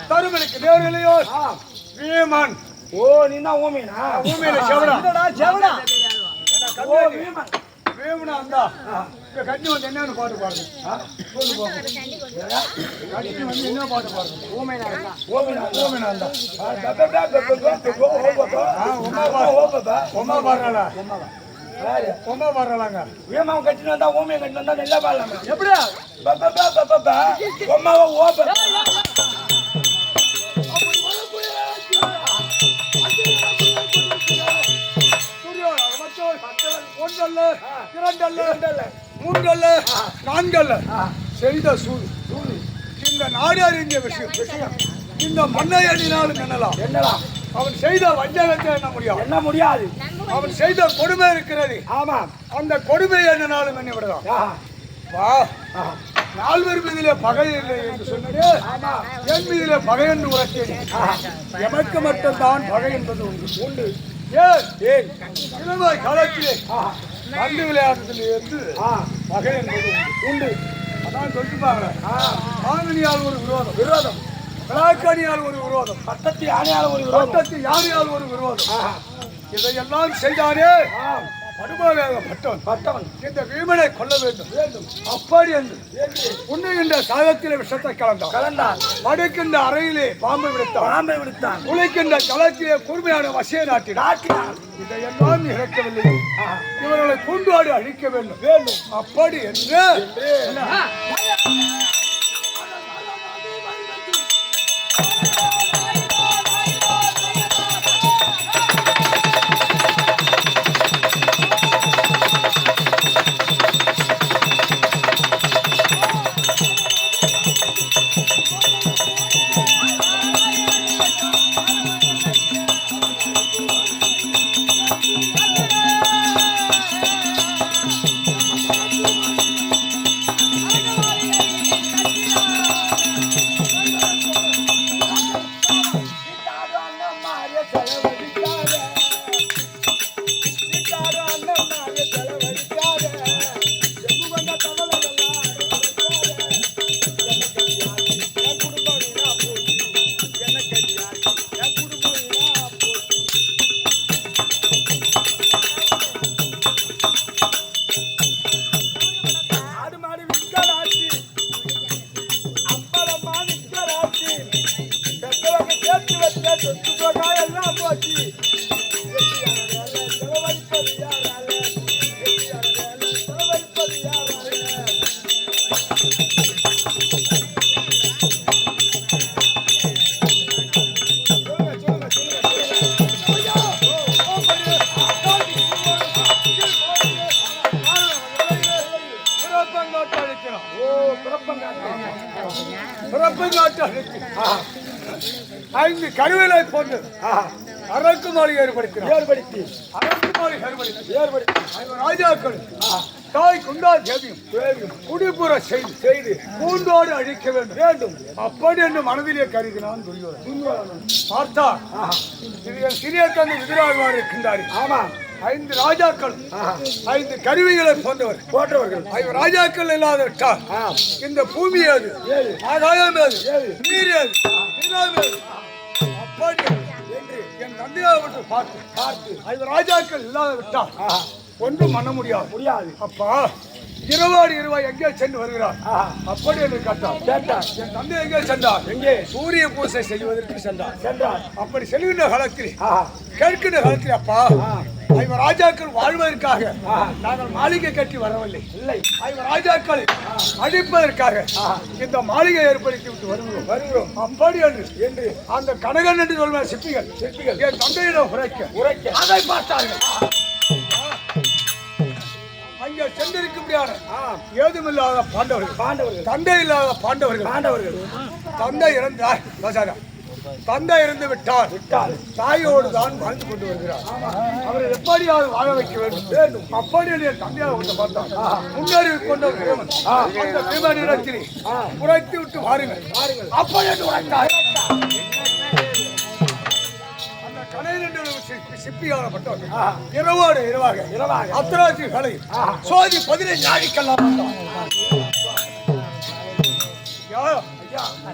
தருமனுக்கு தேவர்களையோ வீமன் ஓ நீ தான் ஊமையா? ஊமையில செவடா செவடா வீமனா இருந்தா இப்ப கண்ணி வந்து என்னன்னு பாட்டு பாடுது சொல்லு போங்க கண்ணி வந்து என்ன பாட்டு பாடுது ஊமைனா இருந்தா உமா பாடுறாளா உமா பாடுறாளாங்க வீமாவை கட்டினு வந்தா ஊமையை கட்டினு வந்தா நல்லா பாடலாமா? எப்படியா உமாவை ஓப்ப ஒன்னு ஒன்றல்ல, இரண்டல்ல, மூன்றல்ல, நான்கல்ல, செய்த சூது இந்த நாடு அறிஞ்ச விஷயம். இந்த மண்ணை எண்ணினாலும் எண்ணலாம். அவன் செய்த வஞ்சகத்தை எண்ண முடியாது. அவன் செய்த கொடுமை இருக்கிறது. ஆமா, அந்த கொடுமை எண்ணினாலும் எண்ணி விடலாம். வா, நால்வர் மீதிலே பகை இல்லை என்று சொன்னது என் மீதிலே பகை என்று உரைத்தேன். எமக்கு மட்டும்தான் பகை என்பது உண்டு. ஏன் இளமை காலத்திலே பந்து விளையாட்டத்திலே இருந்து பகை என்பது உண்டு. அதான் சொல்லிப்பாங்க, ஆங்கனியால் ஒரு விரோதம், கலாக்கணியால் ஒரு விரோதம், பட்டத்து யானையால் ஒரு விரோதம். இதையெல்லாம் செய்தானே பட்டவன் இந்த வீமனை கொல்ல வேண்டும். அப்படி என்று உண்ணுகின்ற சாதத்திலே விஷத்தை கலந்தான். படுக்கின்ற அறையிலே பாம்பை விடுத்தான். உழைக்கின்ற களத்திலே கூர்மையான வசியை நாட்டினான். இதையெல்லாம் இறக்கவில்லை. இவர்களை கொண்டாடி அழிக்க வேண்டும். அப்படி என்று ஐந்து கருவிலை போன்று அரக்குமாளி ஏற்படுத்தி ராஜாக்கள் தாய் குண்டா தேவியும் குடிப்புற செய்து பூண்டோடு அழிக்க வேண்டும். அப்படி என்று மனதிலே கருதினான் துரியோதனன். பார்த்தா சிறிய தந்தை விதிராழ்வார் இருக்கின்றார். ஆமா, ஐந்து ராஜாக்கள், ஐந்து கருவிகளை போன்றவர்கள். ராஜாக்கள் இல்லாத விட்டால் இந்த பூமி ஏது, ஆகாயம் ஏது, நீர் ஏது, நிலம் ஏது. அப்படி என்று என் தந்தையாவற்றை பார்த்து ராஜாக்கள் இல்லாத விட்டால் ஒன்றும் பண்ண முடியாது. அப்பா இருவாடு எங்கே சென்று வருகிறார்? அப்படி என்று கேட்டார். என் தந்தை எங்கே சென்றார்? எங்கே? சூரிய பூசை செய்வதற்கு சென்றார். அப்படி செல்கின்ற காலத்தில் கேட்கின்ற காலத்தில், அப்பா ராஜாக்கள் வாழ்வதற்காக நாங்கள் மாளிகை கட்டி வரவில்லை. ராஜாக்களை அழிப்பதற்காக இந்த மாளிகை ஏற்படுத்தி விட்டு வருகிறோம். அப்படி என்று அந்த கனகன் என்று சொல்வ சிற்பிகள் என் தந்தையிடம் உரைக்க அதை பார்த்தார்கள். அங்கே சென்றிருக்கும்படியான ஏதுமில்லாத பாண்டவர்கள், தந்தை இல்லாத பாண்டவர்கள். தந்தை இறந்தார். தந்தை இறந்து விட்டார். தாயோடு தான் வாழ்ந்து கொண்டு வருகிறார். அவரை எப்படியாவது வாழ வைக்க வேண்டும். அப்படி என் தந்தையாக பார்த்தார். முன்னறிவு கொண்ட விமானத்தில் உரைத்து விட்டு வாருங்கள். அப்படி என்று உரைத்தார். சிப்பியானப்பட்டவர் இரவாக அத்தராட்சி வேலை சோதி 15 நாளைக்கெல்லாம்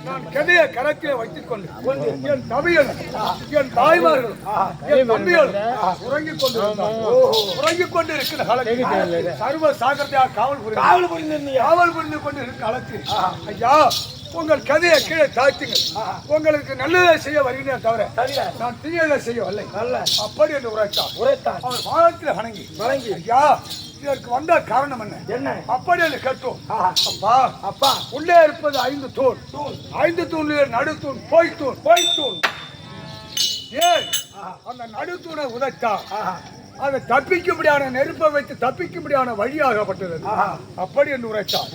நான் கதையை கரத்திலே வைத்துக் கொண்டு என் தவியல், என் தாய்மார்கள், என் தம்பிகள் உறங்கிக் கொண்டு இருக்கிற காலத்தில் சர்வ சாகரத்தையாக காவல் புரிந்து கொண்டு இருக்கிற காலத்தில், ஐயா உங்கள் கதையை கீழே தாழ்த்துங்கள். உங்களுக்கு நல்லதை செய்ய வருகிறேன் தவிர நான் தீயதை செய்யவில்லை. அப்படி என்று உரைத்தான். அவர் வானத்தில் வணங்கி ஐயா இதற்கு வந்த காரணம் என்ன? அப்படி என்று கேட்டோம். அப்பா உள்ளே இருப்பது 5 தூண். 5 தூணில் நடுத்தூண் பொய்த்தூண். ஏன் அந்த நடுத்தூணை உதைத்தா அதை தப்பிக்கும்படியான நெருப்பை வைத்து தப்பிக்கும்படியான வழியாகப்பட்டது. அப்படி என்று உரைத்தார்.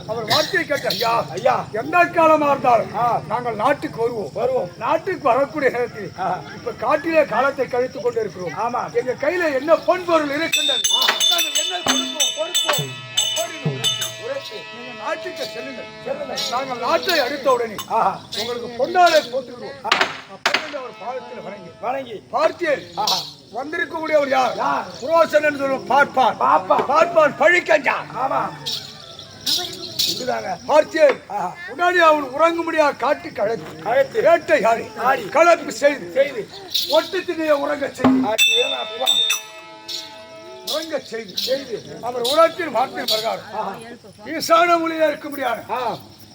அவர் வார்த்தையை கேட்ட ஐயா ஐயா எந்த காலமா இருந்தாலும் நாங்கள் நாட்டுக்கு வருவோம். நாட்டுக்கு வரக்கூடிய நேரத்தில் இப்ப காட்டிலே காலத்தை கழித்துக் கொண்டு இருக்கிறோம். ஆமா, எங்க கையில என்ன பொன் பொருள் இருக்கின்றது, நாங்கள் என்ன கொடுப்போம். நீங்க நாட்டுக்கு செல்லுங்கள். நாங்கள் நாட்டை அடித்த உடனே உங்களுக்கு பொன்னாடை போட்டுக்கிறோம். அவர் பாதத்தில் வணங்கி பார்த்தேன். வந்திருக்கக்கூடியவர் யார்? புரோசன் என்று சொல்லுவோம். பார்ப்பான் பழிக்கஞ்சான். ஆமா, பார்த்தேன். உடனே அவன் உறங்க முடியாது காட்டி கழைத்து வேட்டை ஆடி கலப்பு செய்து ஒட்டத்திலேயே உறங்க செய்து அவர் உலகத்தில் மாற்றின் பிரகாரம் ஈசான மொழியில இருக்க முடியாது.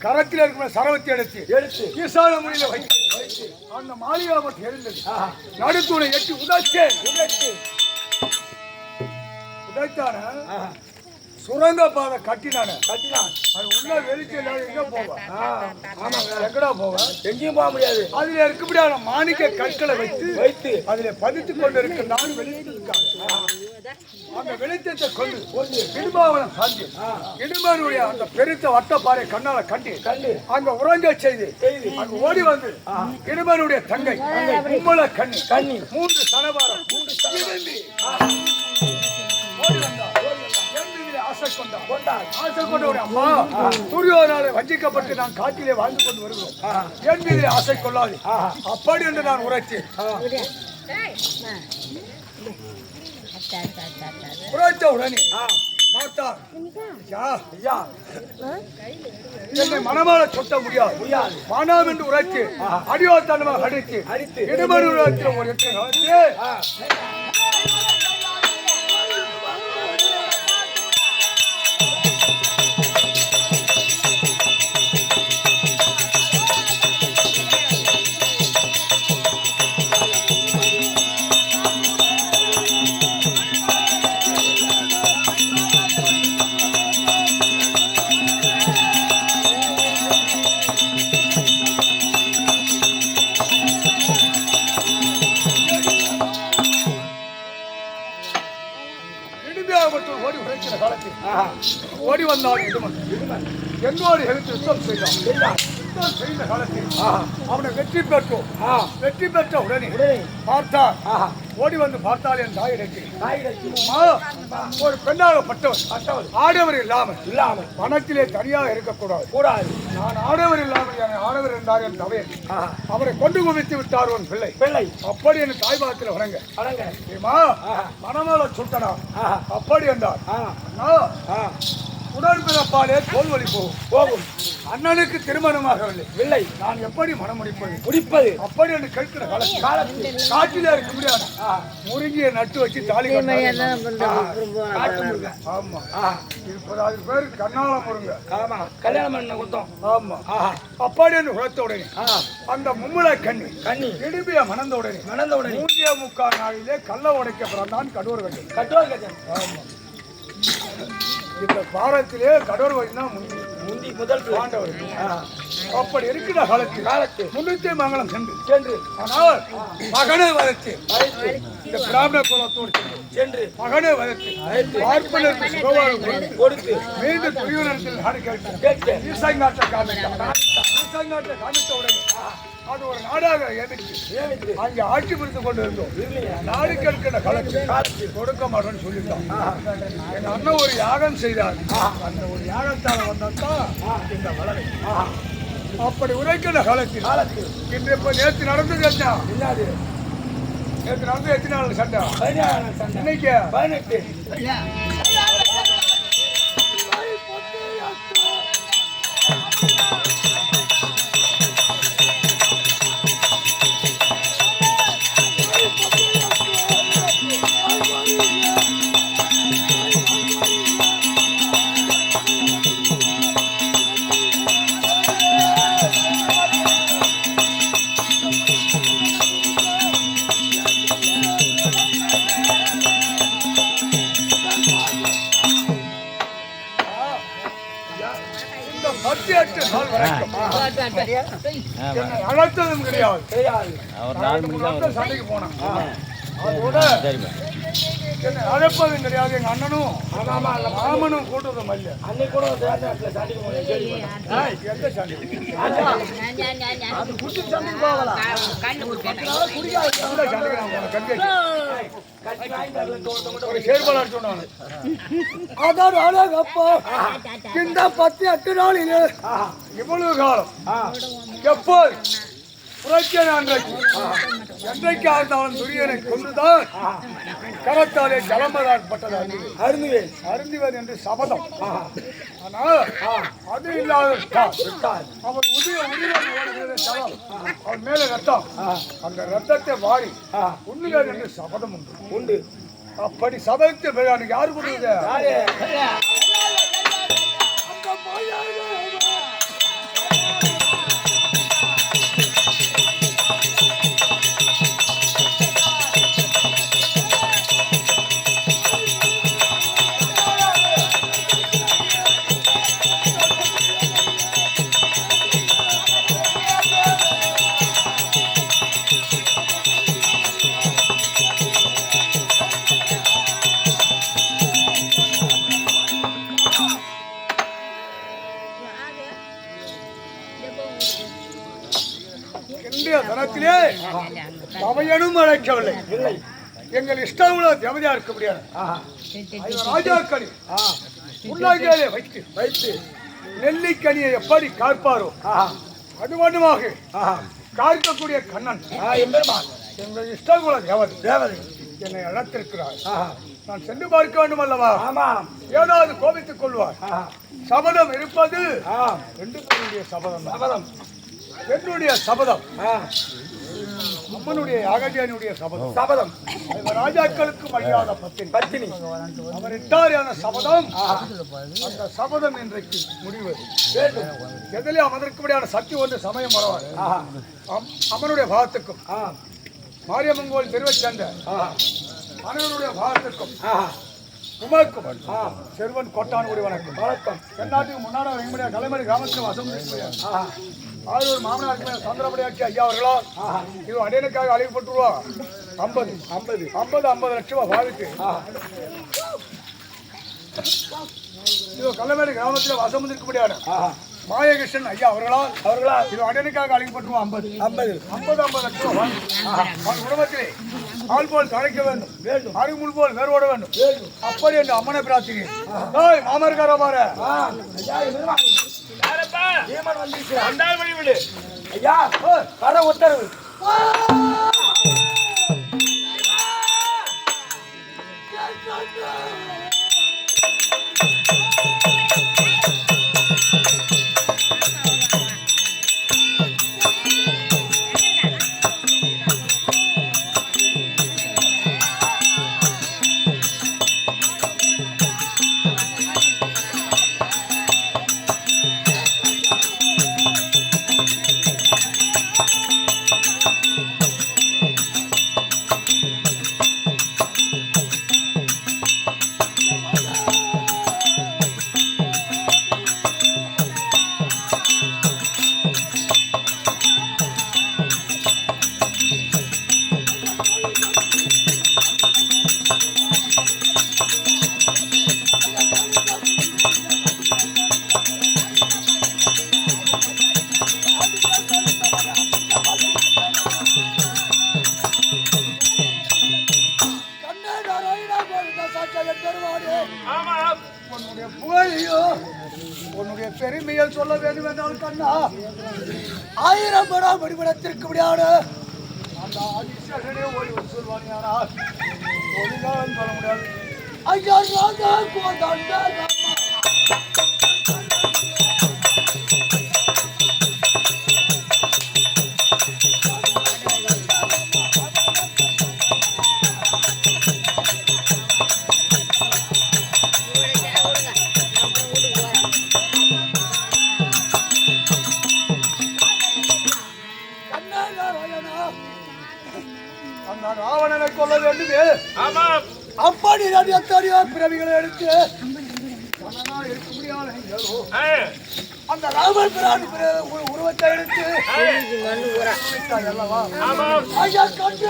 கரத்தில் இருக்கிற சரவத்தை எடுத்து ஈசான மொழியில வைத்து அந்த மாளிகை மட்டும் இருந்தது. நடுத்தூரை எட்டி உதைத்தான சுரங்க பாதை கட்டினான். அது உள்ள வெளிச்சம் எங்க போவேன்? எங்கடா போவேன்? எங்கேயும் போக முடியாது. அதுல இருக்க முடியாத மாணிக்க கற்களை வைத்து அதுல பதித்துக் கொண்டு இருக்க நான் வெளியிட்டிருக்காங்க. அந்த வெளிச்சத்தை கொண்டு இடுமாவனம் சாந்தி இடுமானுடைய அந்த பெருத்த வட்டப்பாறை கண்ணால கண்டு அங்க உறங்க செய்து அங்க ஓடி வந்து இடுமானுடைய தங்கை கும்பல கண்ணி 3 சனபாரம் ஓடி வந்தார். ஆசை கொண்டவர் அம்மா துரியோதனாலே வஞ்சிக்கப்பட்டு நான் காட்டிலே வாழ்ந்து கொண்டு வருகிறோம். என் மீது ஆசை கொள்ளாது அப்படி என்று நான் உரைத்தேன். உரைத்த உடனே பார்த்தார். என்னை மனமால சொட்ட முடியாது மானாம் என்று உரைத்து அடியோத்தனமாக அடித்து இடுமருவத்தில் ஒரு ஓடி வந்தான். என்னோடு எழுத்து யுத்தம் செய்தான். செய்த காலத்தில் அவனை வெற்றி பெற்ற உடனே பார்த்தார். ஓடி வந்து பார்த்தால் என் தாயிடத்தில் ஒரு பெண்ணாகப்பட்டவர் ஆடவர் இல்லாமல் பணத்திலே தனியாக இருக்கக்கூடாது. நான் ஆடவர் இல்லாமல் ஆடவர் என்றார் என் தவையன். அவரை கொண்டு குவித்து விட்டார் ஒரு பிள்ளை. அப்படி என் தாய்பாகத்தில் வணங்க மனமால சுட்டனா அப்படி என்றார். உடன்பிறப்பாலே தோல்வழி போகும். அண்ணனுக்கு திருமணமாகவில்லை. நான் எப்படி மனம் முடிப்பது அப்படி என்று கேட்கிற காலத்தில் காட்டிலே இருக்க முடியாது. முருங்கிய நட்டு வச்சு தாலி அது பேரு கண்ணால முருங்க. ஆமா, கல்யாணம் பண்ண குத்தம். ஆமா, அப்படி என்று உழைத்த உடனே அந்த மும்முளை கண்ணி இடும்பிய மணந்த உடனே 3.25 நாளிலே கள்ள உடைக்க பிறந்தான் கடோர் கட்டன். ஆமா, இந்த பாரத்திலே கடோர் வழிதான் முந்தி முதல் ஆண்டவர். அப்படி இருக்கிற காலத்தில் முன்னூத்தி மங்கலம் சென்று ஆனால் மகனை வளர்த்து இந்த பிராமண குலத்தோடு சென்று மகனை வளர்த்து பார்ப்பனருக்கு சுகவாழ்வு கொடுத்து மீண்டும் துரியோதனத்தில் நாடு கேட்டு ஈசாங்காற்ற காமித்த உடனே அது ஒரு நாடாக ஏமித்து அங்கே ஆட்சி புரிந்து கொண்டு இருந்தோம். நாடு கேட்கிற காலத்தில் கொடுக்க மாட்டோம்னு சொல்லிட்டோம். என் அண்ணன் ஒரு யாகம் செய்தார். அந்த ஒரு யாகத்தால் வந்தான் இந்த வளரை. அப்படி உரைக்கிற காலத்தில் இன்று இப்ப நேற்று நடந்தது என்ன? நேற்று நடந்து எத்தனை நாள் சண்டை? இன்னைக்கு 18. அழைத்ததும் கிடையாது. சண்டைக்கு போனான். அதோட என்ன அழைப்பதும் கிடையாது. எங்க அண்ணனும் மாமனும் கூட்டுறதும் இல்ல. அன்னைக்கு கூட சாட்டி எந்த சாண்டி அது குட்டி சண்டைக்கு போகலாம். ஒரு செயற்பாடு சொன்னாங்க. அதான் அழகப்பா இந்த 10 நாளில் இவ்வளவு காலம் எப்போ புரட்சியன் அன்றைக்கு என்றைக்கா இருந்தாலும் துரியனை கொண்டுதான் கரத்தாலே ஜலமதாற்பட்டது அருந்துவேன் என்று சபதம். ஆனால் அது இல்லாத அவர் ஜலம் அவர் மேல ரத்தம், அந்த ரத்தத்தை வாரி உண்ணுவேன் என்று சபதம் உண்டு. அப்படி சபதத்தை எனக்கு யாரு கொடுக்குது? தனத்திலே சமையனும் அழைக்கவில்லை. இல்லை, எங்கள் இஷ்டமுள்ள தேவதையா இருக்க முடியாது. ராஜாக்களி உள்ளாங்கிலே வைத்து நெல்லிக்கனியை எப்படி காப்பாரோ அது மட்டுமாக காக்கக்கூடிய கண்ணன் எங்கள் இஷ்டமுள்ள தேவதை என்னை அழைத்திருக்கிறார். நான் சென்று பார்க்க வேண்டும் அல்லவா? ஏதாவது கோபித்துக் கொள்வார். சபதம் இருப்பது 2 பேருடைய சபதம். என்னுடைய சபதம், அம்மனுடைய அகஜனுடைய சபதம். ராஜாக்களுக்கு மரியாதை பத்தினி அவர் இட்டார் என சபதம். அந்த சபதம் இன்றைக்கு முடிவது எதிலே அதற்குபடியான சக்தி ஒன்று சமயம் வரவார். அம்மனுடைய பாகத்துக்கும் மாரியம்மன் கோவில் தெருவை சேர்ந்த அனைவருடைய பாகத்துக்கும் உமக்கும் செல்வன் கொட்டானுடைய வணக்கம். தென்னாட்டுக்கு முன்னாடி வெங்கமடியா கலைமணி கிராமத்தில் வசம் ஆரூர் மாமனார் சந்திரபடியாட்சி ஐயா அவர்களா இது அடையனுக்காக அழைக்கப்பட்டுருவா 50 லட்சம் பாதிக்கு இது கல்லமேடு கிராமத்தில் வசம் இருக்கும்படியான மாயகிருஷ்ணன் ஐயா அவர்களா இது அடையனுக்காக அழைக்கப்பட்டுருவா 50 லட்சம் அவன் குடும்பத்திலே ஆள் போல் தழைக்க வேண்டும், அருமுள் போல் வேறுபட வேண்டும். அப்படி என்று அம்மனை பிரார்த்தினேன். மாமருக்கார பாரு ஐயா வர உத்தரவு. உன்னுடைய பெருமையில் சொல்ல வேண்டும் என்றால் கண்ணா 1000 படம் விடுபடத்திற்கு முடியாது. அந்த ஆதிசேஷனே ஓடி சொல்வானியானால் ஒழுங்காக சொல்ல முடியாது. ஐயா ராஜா கோதண்ட ராவணனை கொள்ள வேண்டுமே. அப்படி எத்தனையோ பிறவிகளை எடுத்து இருக்க முடியாது. அந்த ராமன் பிராணி உருவத்தை எடுத்து ஐயா கண்டு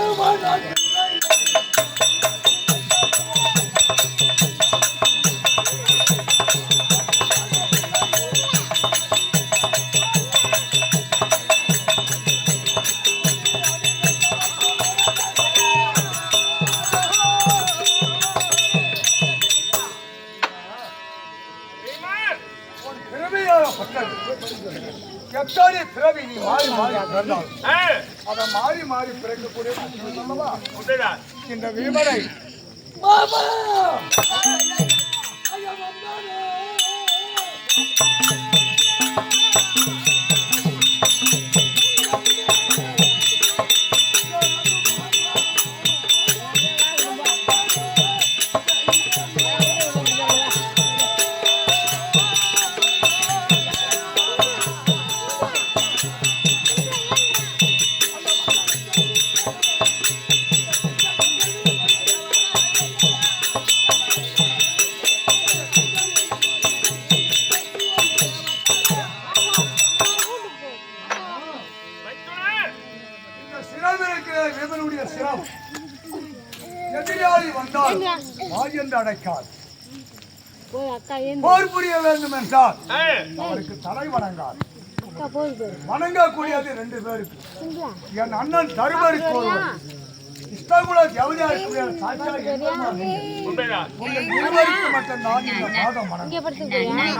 ஒரு பிறவியாகப்பட்டது. எத்தனை பிறவி நீ மாறி மாறி பிறந்தால் அதை மாறி மாறி பிறக்கக்கூடிய அல்லவா உண்மைதான். இந்த வீமனை வீமனுடைய சிரம் எதிராளி வந்தால் வாயென்று அடைக்காது. போர் புரிய வேண்டும் என்றால் அவருக்கு தலை வணங்காது. வணங்கக்கூடியது 2 பேருக்கு. என் அண்ணன் தருமருக்கு ஒருவர், இஷ்டகுல ஜவுதியாருக்கு உண்மைதான். இருவருக்கு மட்டும் நான் இந்த பாதம் வணங்குகிறேன்.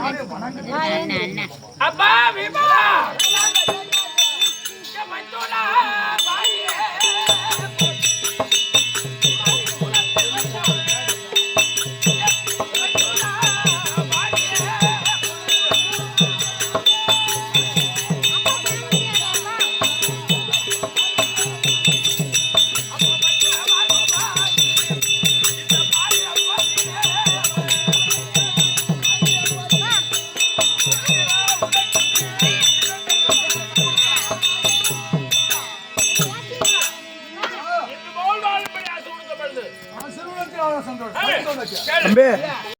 அப்பா விமலா தம்பி